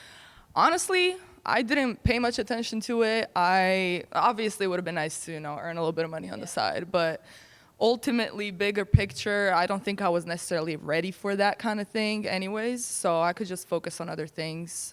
Honestly, I didn't pay much attention to it. I obviously would have been nice to, earn a little bit of money on the side, but ultimately, bigger picture, I don't think I was necessarily ready for that kind of thing anyways, so I could just focus on other things,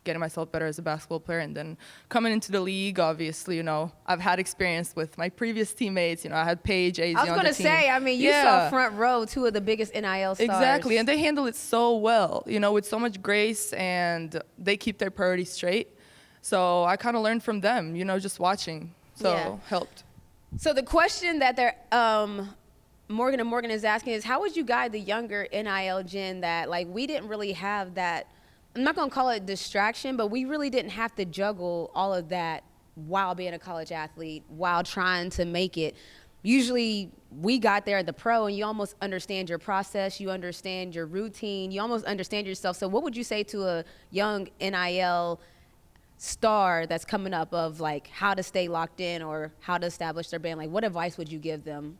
getting myself better as a basketball player, and then coming into the league, obviously, I've had experience with my previous teammates. I had Paige, AZ on the team. I was going to say, I mean, you saw front row two of the biggest NIL stars. Exactly, and they handle it so well, with so much grace, and they keep their priorities straight. So I kind of learned from them, just watching, so helped. So the question that Morgan and Morgan is asking is, how would you guide the younger NIL gen that, like, we didn't really have that, I'm not going to call it distraction, but we really didn't have to juggle all of that while being a college athlete, while trying to make it. Usually we got there at the pro and you almost understand your process, you understand your routine, you almost understand yourself. So what would you say to a young NIL star that's coming up of like how to stay locked in or how to establish their brand? Like, what advice would you give them?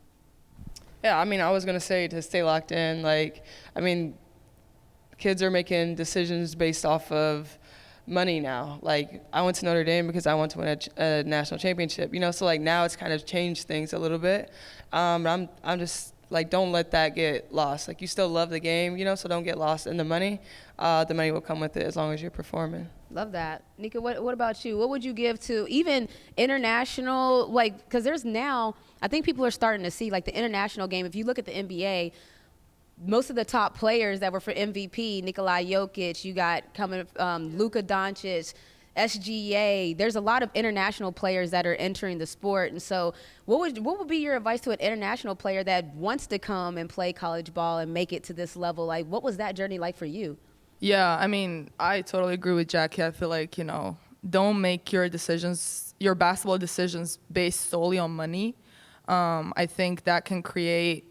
Yeah, I mean, I was going to say to stay locked in. Like, I mean, kids are making decisions based off of money now. Like, I went to Notre Dame because I want to win a national championship, so like now it's kind of changed things a little bit. I'm just like, don't let that get lost. Like, you still love the game, so don't get lost in the money. The money will come with it as long as you're performing. Love that. Nika, what about you? What would you give to even international, like, because there's now, I think people are starting to see, like, the international game. If you look at the NBA, most of the top players that were for MVP, Nikola Jokic, you got coming Luka Doncic, SGA. There's a lot of international players that are entering the sport. And so what would be your advice to an international player that wants to come and play college ball and make it to this level? Like, what was that journey like for you? Yeah, I mean, I totally agree with Jackie. I feel like, don't make your basketball decisions based solely on money. I think that can create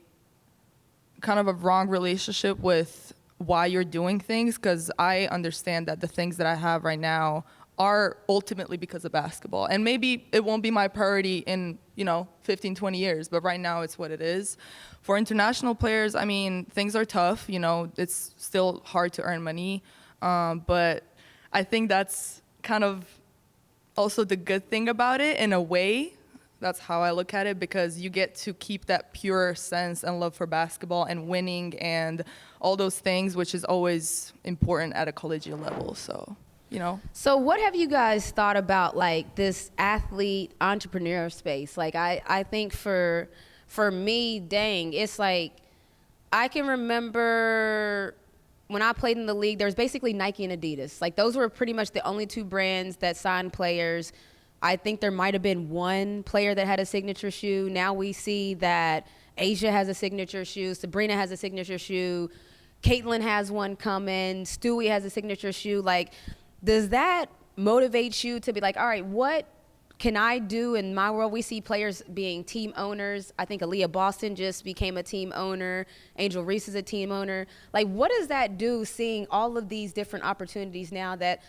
kind of a wrong relationship with why you're doing things, because I understand that the things that I have right now are ultimately because of basketball. And maybe it won't be my priority in, 15, 20 years, but right now it's what it is. For international players, I mean, things are tough, it's still hard to earn money. But I think that's kind of also the good thing about it in a way. That's how I look at it, because you get to keep that pure sense and love for basketball and winning and all those things, which is always important at a collegiate level. So, So what have you guys thought about, like, this athlete entrepreneur space? Like, I think for me, dang, it's like, I can remember when I played in the league, there was basically Nike and Adidas. Like, those were pretty much the only two brands that signed players. I think there might have been one player that had a signature shoe. Now we see that Asia has a signature shoe, Sabrina has a signature shoe, Caitlin has one coming, Stewie has a signature shoe. Like, does that motivate you to be like, all right, what can I do in my world? We see players being team owners. I think Aaliyah Boston just became a team owner. Angel Reese is a team owner. Like, what does that do, seeing all of these different opportunities now that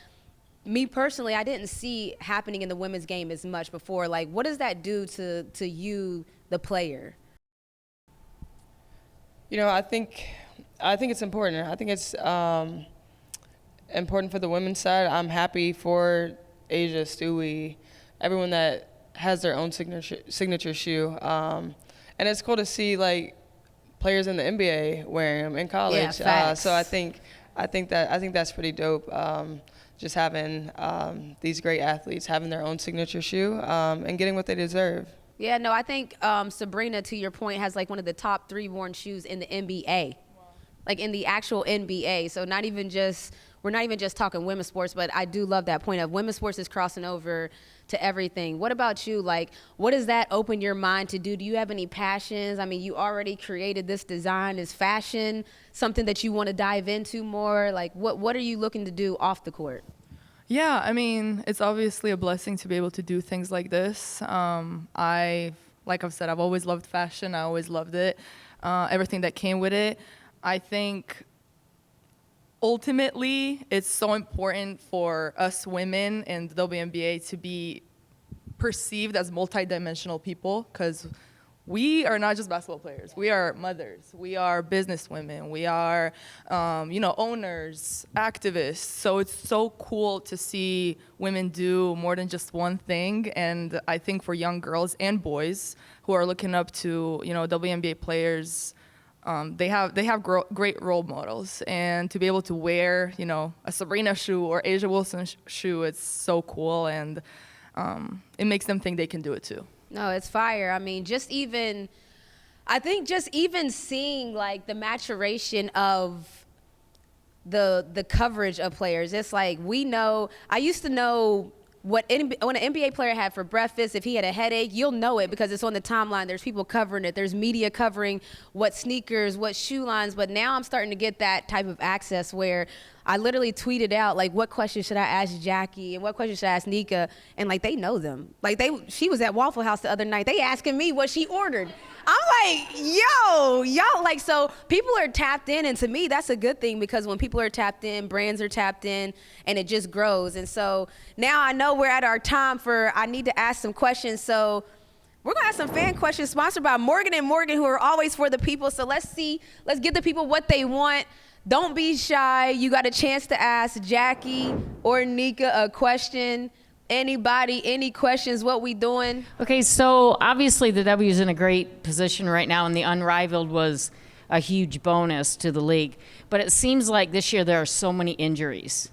me personally, I didn't see happening in the women's game as much before? Like, what does that do to you, the player? I think it's important. I think it's important for the women's side. I'm happy for Asia, Stewie, everyone that has their own signature shoe, and it's cool to see like players in the NBA wearing them in college. Yeah, facts. So I think that's pretty dope. Just having these great athletes having their own signature shoe and getting what they deserve. Yeah, no, I think Sabrina, to your point, has like one of the top 3 worn shoes in the NBA, like in the actual NBA. So we're not even just talking women's sports, but I do love that point of women's sports is crossing over to everything. What about you? Like, what does that open your mind to do? Do you have any passions? I mean, you already created this design. Is fashion something that you want to dive into more? Like, what are you looking to do off the court? Yeah, I mean, it's obviously a blessing to be able to do things like this. Like I've said, I've always loved fashion. I always loved it, everything that came with it. I think ultimately it's so important for us women in the WNBA to be perceived as multidimensional people, because we are not just basketball players. We are mothers. We are business women. We are, owners, activists. So it's so cool to see women do more than just one thing. And I think for young girls and boys who are looking up to, WNBA players, they have great role models. And to be able to wear, a Sabrina shoe or Asia Wilson shoe, it's so cool. And it makes them think they can do it too. No, it's fire. I mean, just even seeing like the maturation of the coverage of players. It's like I used to know when an NBA player had for breakfast. If he had a headache, you'll know it because it's on the timeline. There's people covering it. There's media covering what sneakers, what shoe lines. But now I'm starting to get that type of access where I literally tweeted out, like, what question should I ask Jackie and what question should I ask Nika? And, like, they know them. Like, she was at Waffle House the other night. They asking me what she ordered. I'm like, yo, like, so people are tapped in. And to me, that's a good thing because when people are tapped in, brands are tapped in, and it just grows. And so now I know we're at our time I need to ask some questions. So we're going to ask some fan questions sponsored by Morgan and Morgan, who are always for the people. So let's give the people what they want. Don't be shy. You got a chance to ask Jackie or Nika a question. Anybody, any questions? What we doing? Okay, so obviously the W is in a great position right now, and the Unrivaled was a huge bonus to the league. But it seems like this year there are so many injuries.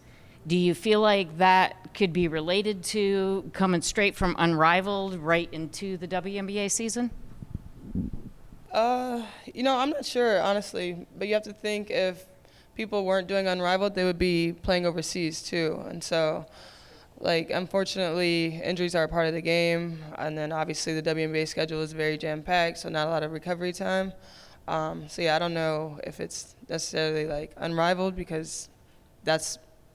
Do you feel like that could be related to coming straight from Unrivaled right into the WNBA season? I'm not sure, honestly. But you have to think if people weren't doing Unrivaled, they would be playing overseas too. And so, unfortunately, injuries are a part of the game. And then obviously the WNBA schedule is very jam-packed, so not a lot of recovery time. I don't know if it's necessarily Unrivaled because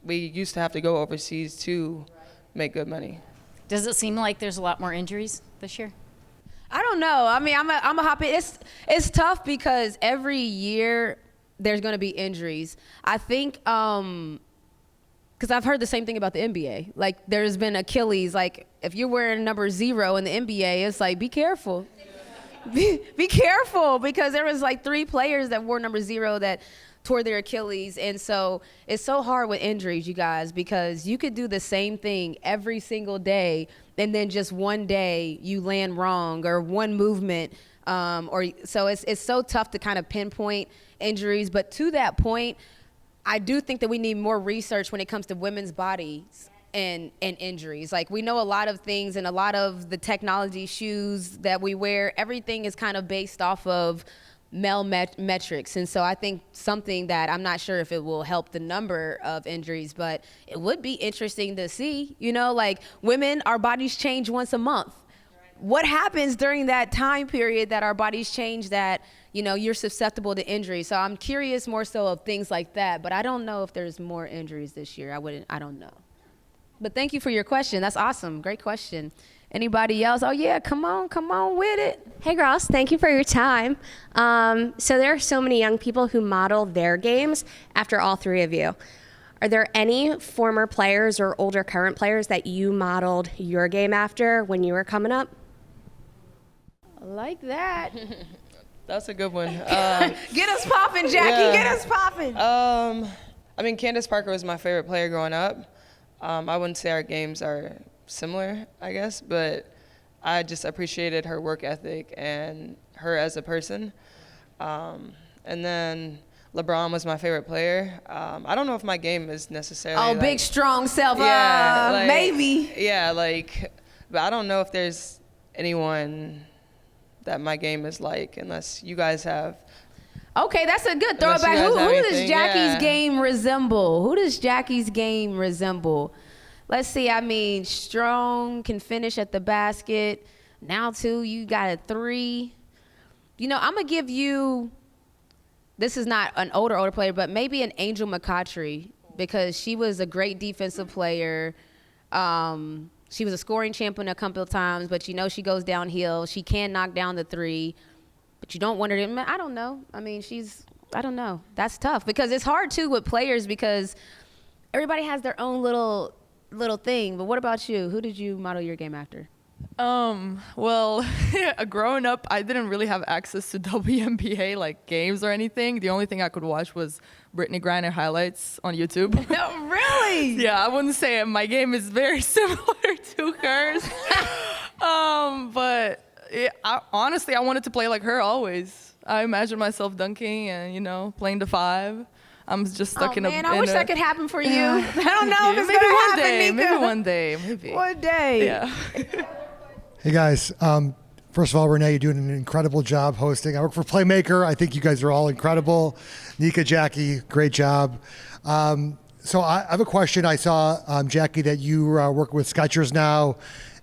we used to have to go overseas to make good money. Does it seem like there's a lot more injuries this year? I don't know. I mean, I'm a hop in. It's tough because every year there's going to be injuries. I think because I've heard the same thing about the NBA. Like, there's been Achilles. Like, if you're wearing number 0 in the NBA, it's like, be careful. Be careful, because there was 3 players that wore number 0 that tore their Achilles. And so it's so hard with injuries, you guys, because you could do the same thing every single day, and then just one day you land wrong or one movement. So it's so tough to kind of pinpoint injuries. But to that point, I do think that we need more research when it comes to women's bodies and injuries. Like, we know a lot of things, and a lot of the technology shoes that we wear, everything is kind of based off of male metrics. And so I think something that I'm not sure if it will help the number of injuries, but it would be interesting to see, women, our bodies change once a month. What happens during that time period that our bodies change that, you're susceptible to injury? So I'm curious more so of things like that, but I don't know if there's more injuries this year. I don't know. But thank you for your question. That's awesome. Great question. Anybody else? Oh yeah, come on with it. Hey girls, thank you for your time. So there are so many young people who model their games after all 3 of you. Are there any former players or older current players that you modeled your game after when you were coming up? I like that. That's a good one. Get us popping, Jackie. Yeah. Get us popping. Candace Parker was my favorite player growing up. I wouldn't say our games are similar, I guess, but I just appreciated her work ethic and her as a person. And then LeBron was my favorite player. I don't know if my game is necessarily. Oh, big, strong self. Yeah, like, maybe. Yeah, but I don't know if there's anyone that my game is like, unless you guys have. Okay, that's a good Unless you throwback. guys Who have does anything, Jackie's game resemble? Who does Jackie's game resemble? Let's see. I mean, strong, can finish at the basket. Now, too, you got a 3. You know, I'm going to give you, this is not an older player, but maybe an Angel McCoughtry, because she was a great defensive player. She was a scoring champion a couple of times, but you know she goes downhill. She can knock down the 3, but you don't want her to, I don't know. I mean, I don't know. That's tough, because it's hard, too, with players, because everybody has their own little thing. But what about you? Who did you model your game after? Well, growing up, I didn't really have access to WNBA like games or anything. The only thing I could watch was Brittany Griner highlights on YouTube. No, really? Yeah, I wouldn't say it. My game is very similar to hers. But honestly, I wanted to play like her always. I imagined myself dunking and, playing the 5. I'm just stuck in a... I wish that could happen for you. I don't know if it's going to happen, Nika. Maybe one day. Maybe. One day. Yeah. Hey guys, first of all, Renee, you're doing an incredible job hosting. I work for Playmaker. I think you guys are all incredible. Nika, Jackie, great job. So I have a question. I saw, Jackie, that you work with Skechers now,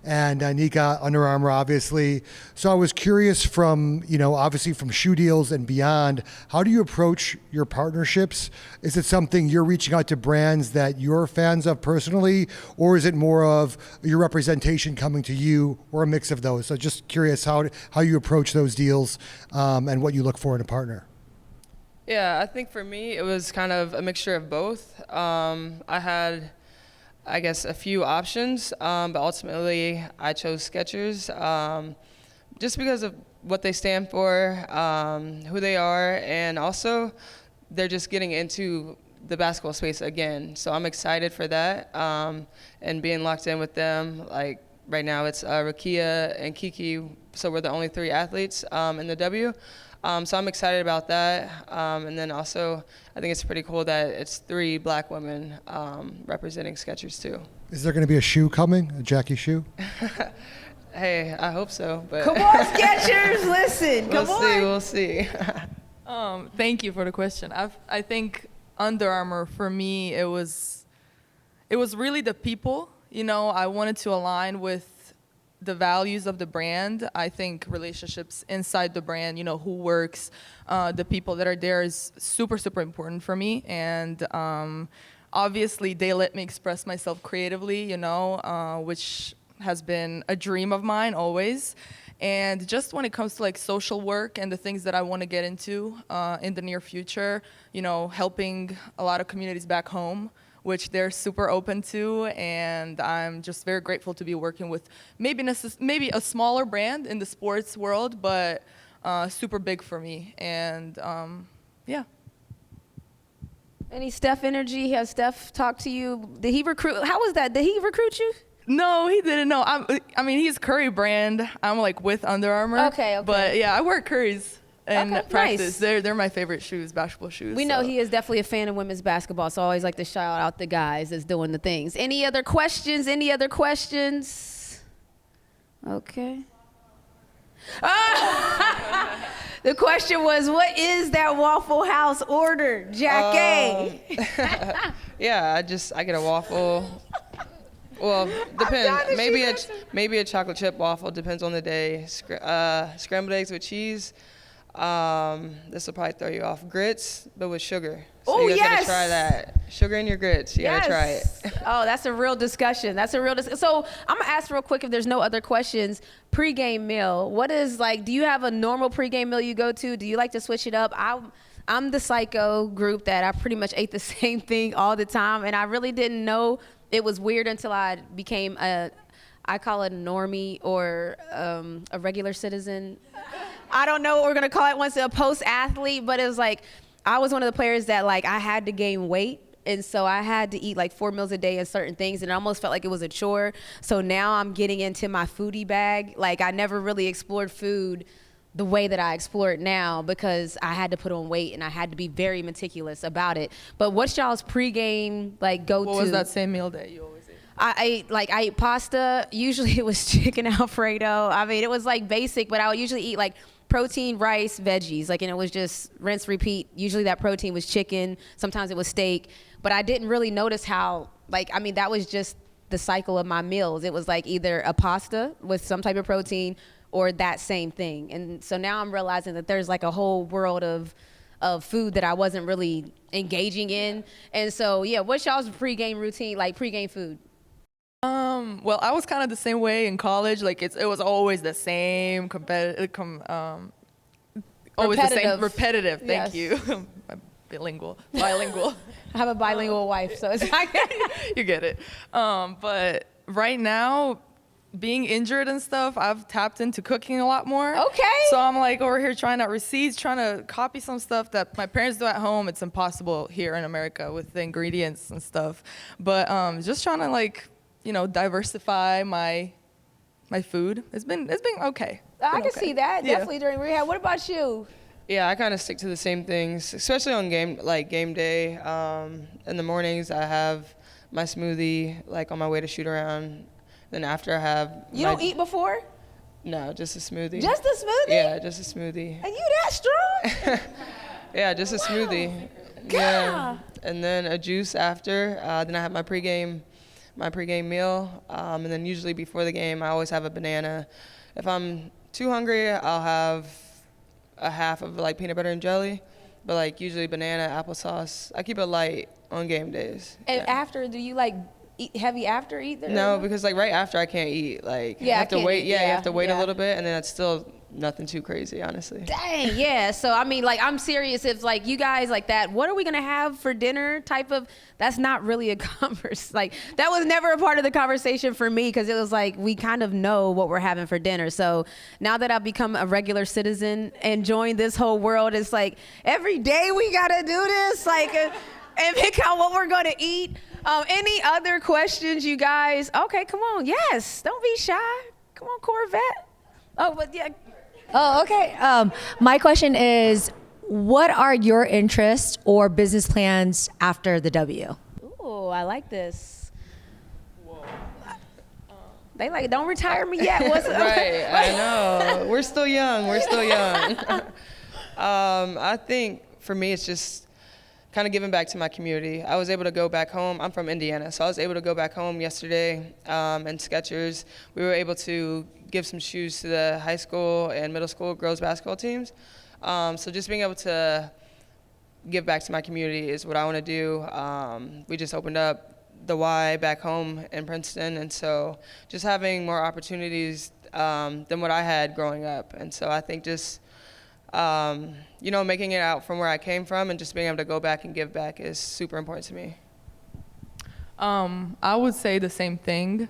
and Nika, Under Armour, obviously. So I was curious from, obviously from shoe deals and beyond, how do you approach your partnerships? Is it something you're reaching out to brands that you're fans of personally, or is it more of your representation coming to you, or a mix of those? So just curious how you approach those deals and what you look for in a partner. Yeah, I think for me, it was kind of a mixture of both. I had, I guess, a few options, but ultimately I chose Skechers just because of what they stand for, who they are, and also they're just getting into the basketball space again. So I'm excited for that, and being locked in with them. Like right now it's Rakia and Kiki, so we're the only 3 athletes in the W. So I'm excited about that. And then also, I think it's pretty cool that it's 3 black women representing Skechers too. Is there going to be a shoe coming, a Jackie shoe? Hey, I hope so. But Come on, Skechers, listen. Come on. We'll see. Thank you for the question. I think Under Armour, for me, it was really the people. I wanted to align with the values of the brand. I think relationships inside the brand, who works, the people that are there is super, super important for me. And obviously they let me express myself creatively, which has been a dream of mine always. And just when it comes to like social work and the things that I want to get into in the near future, helping a lot of communities back home, which they're super open to, and I'm just very grateful to be working with maybe a smaller brand in the sports world, but super big for me. And yeah. Any Steph energy? Has Steph talked to you? Did he recruit? How was that? Did he recruit you? No, he didn't. No, I mean he's Curry brand. I'm like with Under Armour. Okay. But yeah, I wear Curry's. And Okay, practice. nice. They're my favorite shoes, basketball shoes. We know he is definitely a fan of women's basketball, so I always like to shout out the guys that's doing the things. Any other questions? Okay. The question was, what is that Waffle House order, Jackie? Yeah, I get a waffle. Well, depends. Maybe a chocolate chip waffle, depends on the day. Scrambled eggs with cheese. This will probably throw you off. Grits, but with sugar. So you guys gotta try that. Sugar in your grits. You gotta try it. Oh, that's a real discussion. So I'm gonna ask real quick, if there's no other questions. Pregame meal. What is do you have a normal pregame meal you go to? Do you like to switch it up? I'm the psycho group that I pretty much ate the same thing all the time, and I really didn't know it was weird until I became I call it a normie or a regular citizen. I don't know what we're gonna call it once, a post-athlete, but it was I was one of the players that I had to gain weight And so I had to eat like 4 meals a day and certain things, and it almost felt like it was a chore. So now I'm getting into my foodie bag. Like, I never really explored food the way that I explore it now because I had to put on weight and I had to be very meticulous about it. But what's y'all's pregame like go-to? What was that same meal that you always ate? I ate pasta. Usually it was chicken Alfredo. I mean, it was like basic, but I would usually eat like protein, rice, veggies. Like, and it was just rinse, repeat. Usually that protein was chicken. Sometimes it was steak. But I didn't really notice how, like, I mean, that was just the cycle of my meals. It was like either a pasta with some type of protein or that same thing. And so now I'm realizing that there's like a whole world of food that I wasn't really engaging in. And so, yeah, what's y'all's pregame routine, like pregame food? Well, I was kind of the same way in college. Like, it was always the same, always the same, repetitive. Thank you. I'm bilingual. I have a bilingual wife, so it's like you get it. But right now, being injured and stuff, I've tapped into cooking a lot more. Okay. So I'm like over here trying out receipts, trying to copy some stuff that my parents do at home. It's impossible here in America with the ingredients and stuff. But just trying to like, diversify my food. It's been okay. I can see that definitely during rehab. What about you? Yeah, I kind of stick to the same things, especially on game day. In the mornings, I have my smoothie like on my way to shoot around. Then after I have You don't eat before? No, just a smoothie. Just a smoothie? Yeah, just a smoothie. And you that strong? Yeah, just a smoothie. God. Yeah. And then a juice after. Then I have my pregame meal. And then usually before the game, I always have a banana. If I'm too hungry, I'll have a half of like peanut butter and jelly. But like usually banana, applesauce. I keep it light on game days. And yeah. After, do you like eat heavy after either? No, because like right after I can't eat. Like Yeah, you have to wait. eat, Yeah, you have to wait yeah. a little bit, and then it's still nothing too crazy, honestly. Dang, yeah. So I mean, like, I'm serious. If like you guys like that, what are we gonna have for dinner? Type of. That's not really a converse. Like, that was never a part of the conversation for me because it was like we kind of know what we're having for dinner. So now that I've become a regular citizen and joined this whole world, it's like every day we gotta do this. Like. And pick out what we're gonna eat. Any other questions, you guys? Okay, come on. Yes, don't be shy. Come on, Corvette. Oh, but yeah. Oh, okay. My question is, what are your interests or business plans after the W? Ooh, I like this. They like, don't retire me yet. What's Right, I know. We're still young. I think for me, it's just kind of giving back to my community. I was able to go back home. I'm from Indiana, so I was able to go back home yesterday and Skechers. We were able to give some shoes to the high school and middle school girls basketball teams. So just being able to give back to my community is what I want to do. We just opened up the Y back home in Princeton, and so just having more opportunities than what I had growing up. And so I think just making it out from where I came from and just being able to go back and give back is super important to me. I would say the same thing.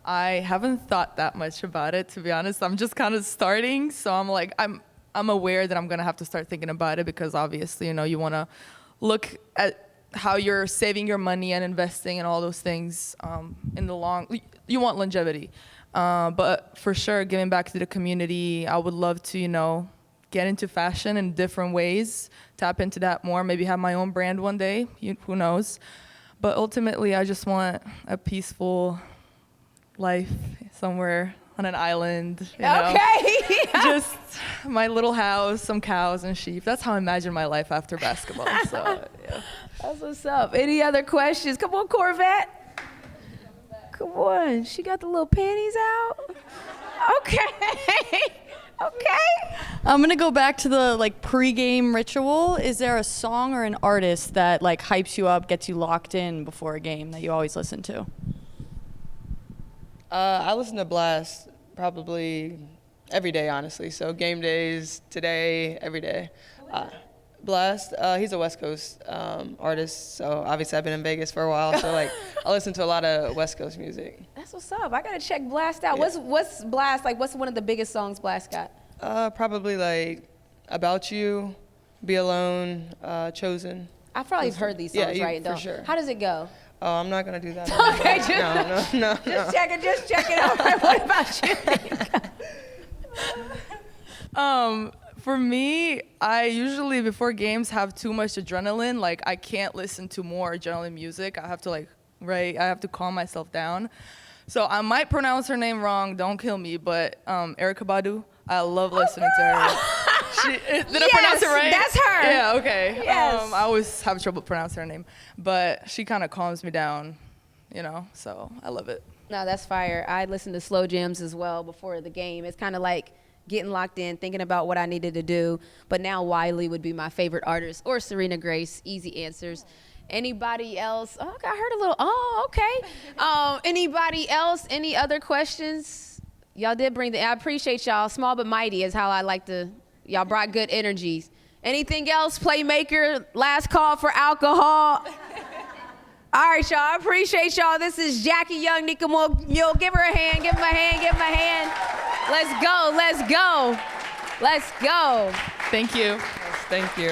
I haven't thought that much about it, to be honest. I'm just kind of starting, so I'm like, I'm aware that I'm gonna have to start thinking about it because obviously, you want to look at how you're saving your money and investing and all those things in the long. You want longevity, but for sure, giving back to the community. I would love to, get into fashion in different ways, tap into that more, maybe have my own brand one day, who knows. But ultimately, I just want a peaceful life somewhere on an island. Okay. Just my little house, some cows and sheep. That's how I imagine my life after basketball. So, yeah. That's what's up. Any other questions? Come on, Corvette. Come on. She got the little panties out. Okay. Okay. I'm going to go back to the pregame ritual. Is there a song or an artist that hypes you up, gets you locked in before a game that you always listen to? I listen to Blast probably every day, honestly. So game days, today, every day. Blast, he's a West Coast artist, so obviously I've been in Vegas for a while, so I listen to a lot of West Coast music. That's what's up. I gotta check Blast out. Yeah. What's Blast what's one of the biggest songs Blast got? Probably About You, Be Alone, Chosen. I've probably heard these songs, right? for sure. How does it go? Oh, I'm not gonna do that. Okay, no. Just check it out. What about you? For me, I usually before games have too much adrenaline. Like I can't listen to more adrenaline music. I have to I have to calm myself down. So I might pronounce her name wrong. Don't kill me, but Erykah Badu. I love listening to her. Did I pronounce it right? That's her. Yeah, okay. Yes. I always have trouble pronouncing her name, but she kind of calms me down, so I love it. No, that's fire. I listen to slow jams as well before the game. It's kind of like getting locked in, thinking about what I needed to do. But now Wiley would be my favorite artist, or Serena Grace. Easy answers. Anybody else? Oh, I heard a little. Oh, okay. Anybody else? Any other questions? Y'all did bring I appreciate y'all. Small but mighty is how I like to. Y'all brought good energies. Anything else? Playmaker, last call for alcohol. All right, y'all. I appreciate y'all. This is Jackie Young, Nika Muhl. Give her a hand. Give him a hand. Give him a hand. Let's go. Let's go. Let's go. Thank you. Yes, thank you.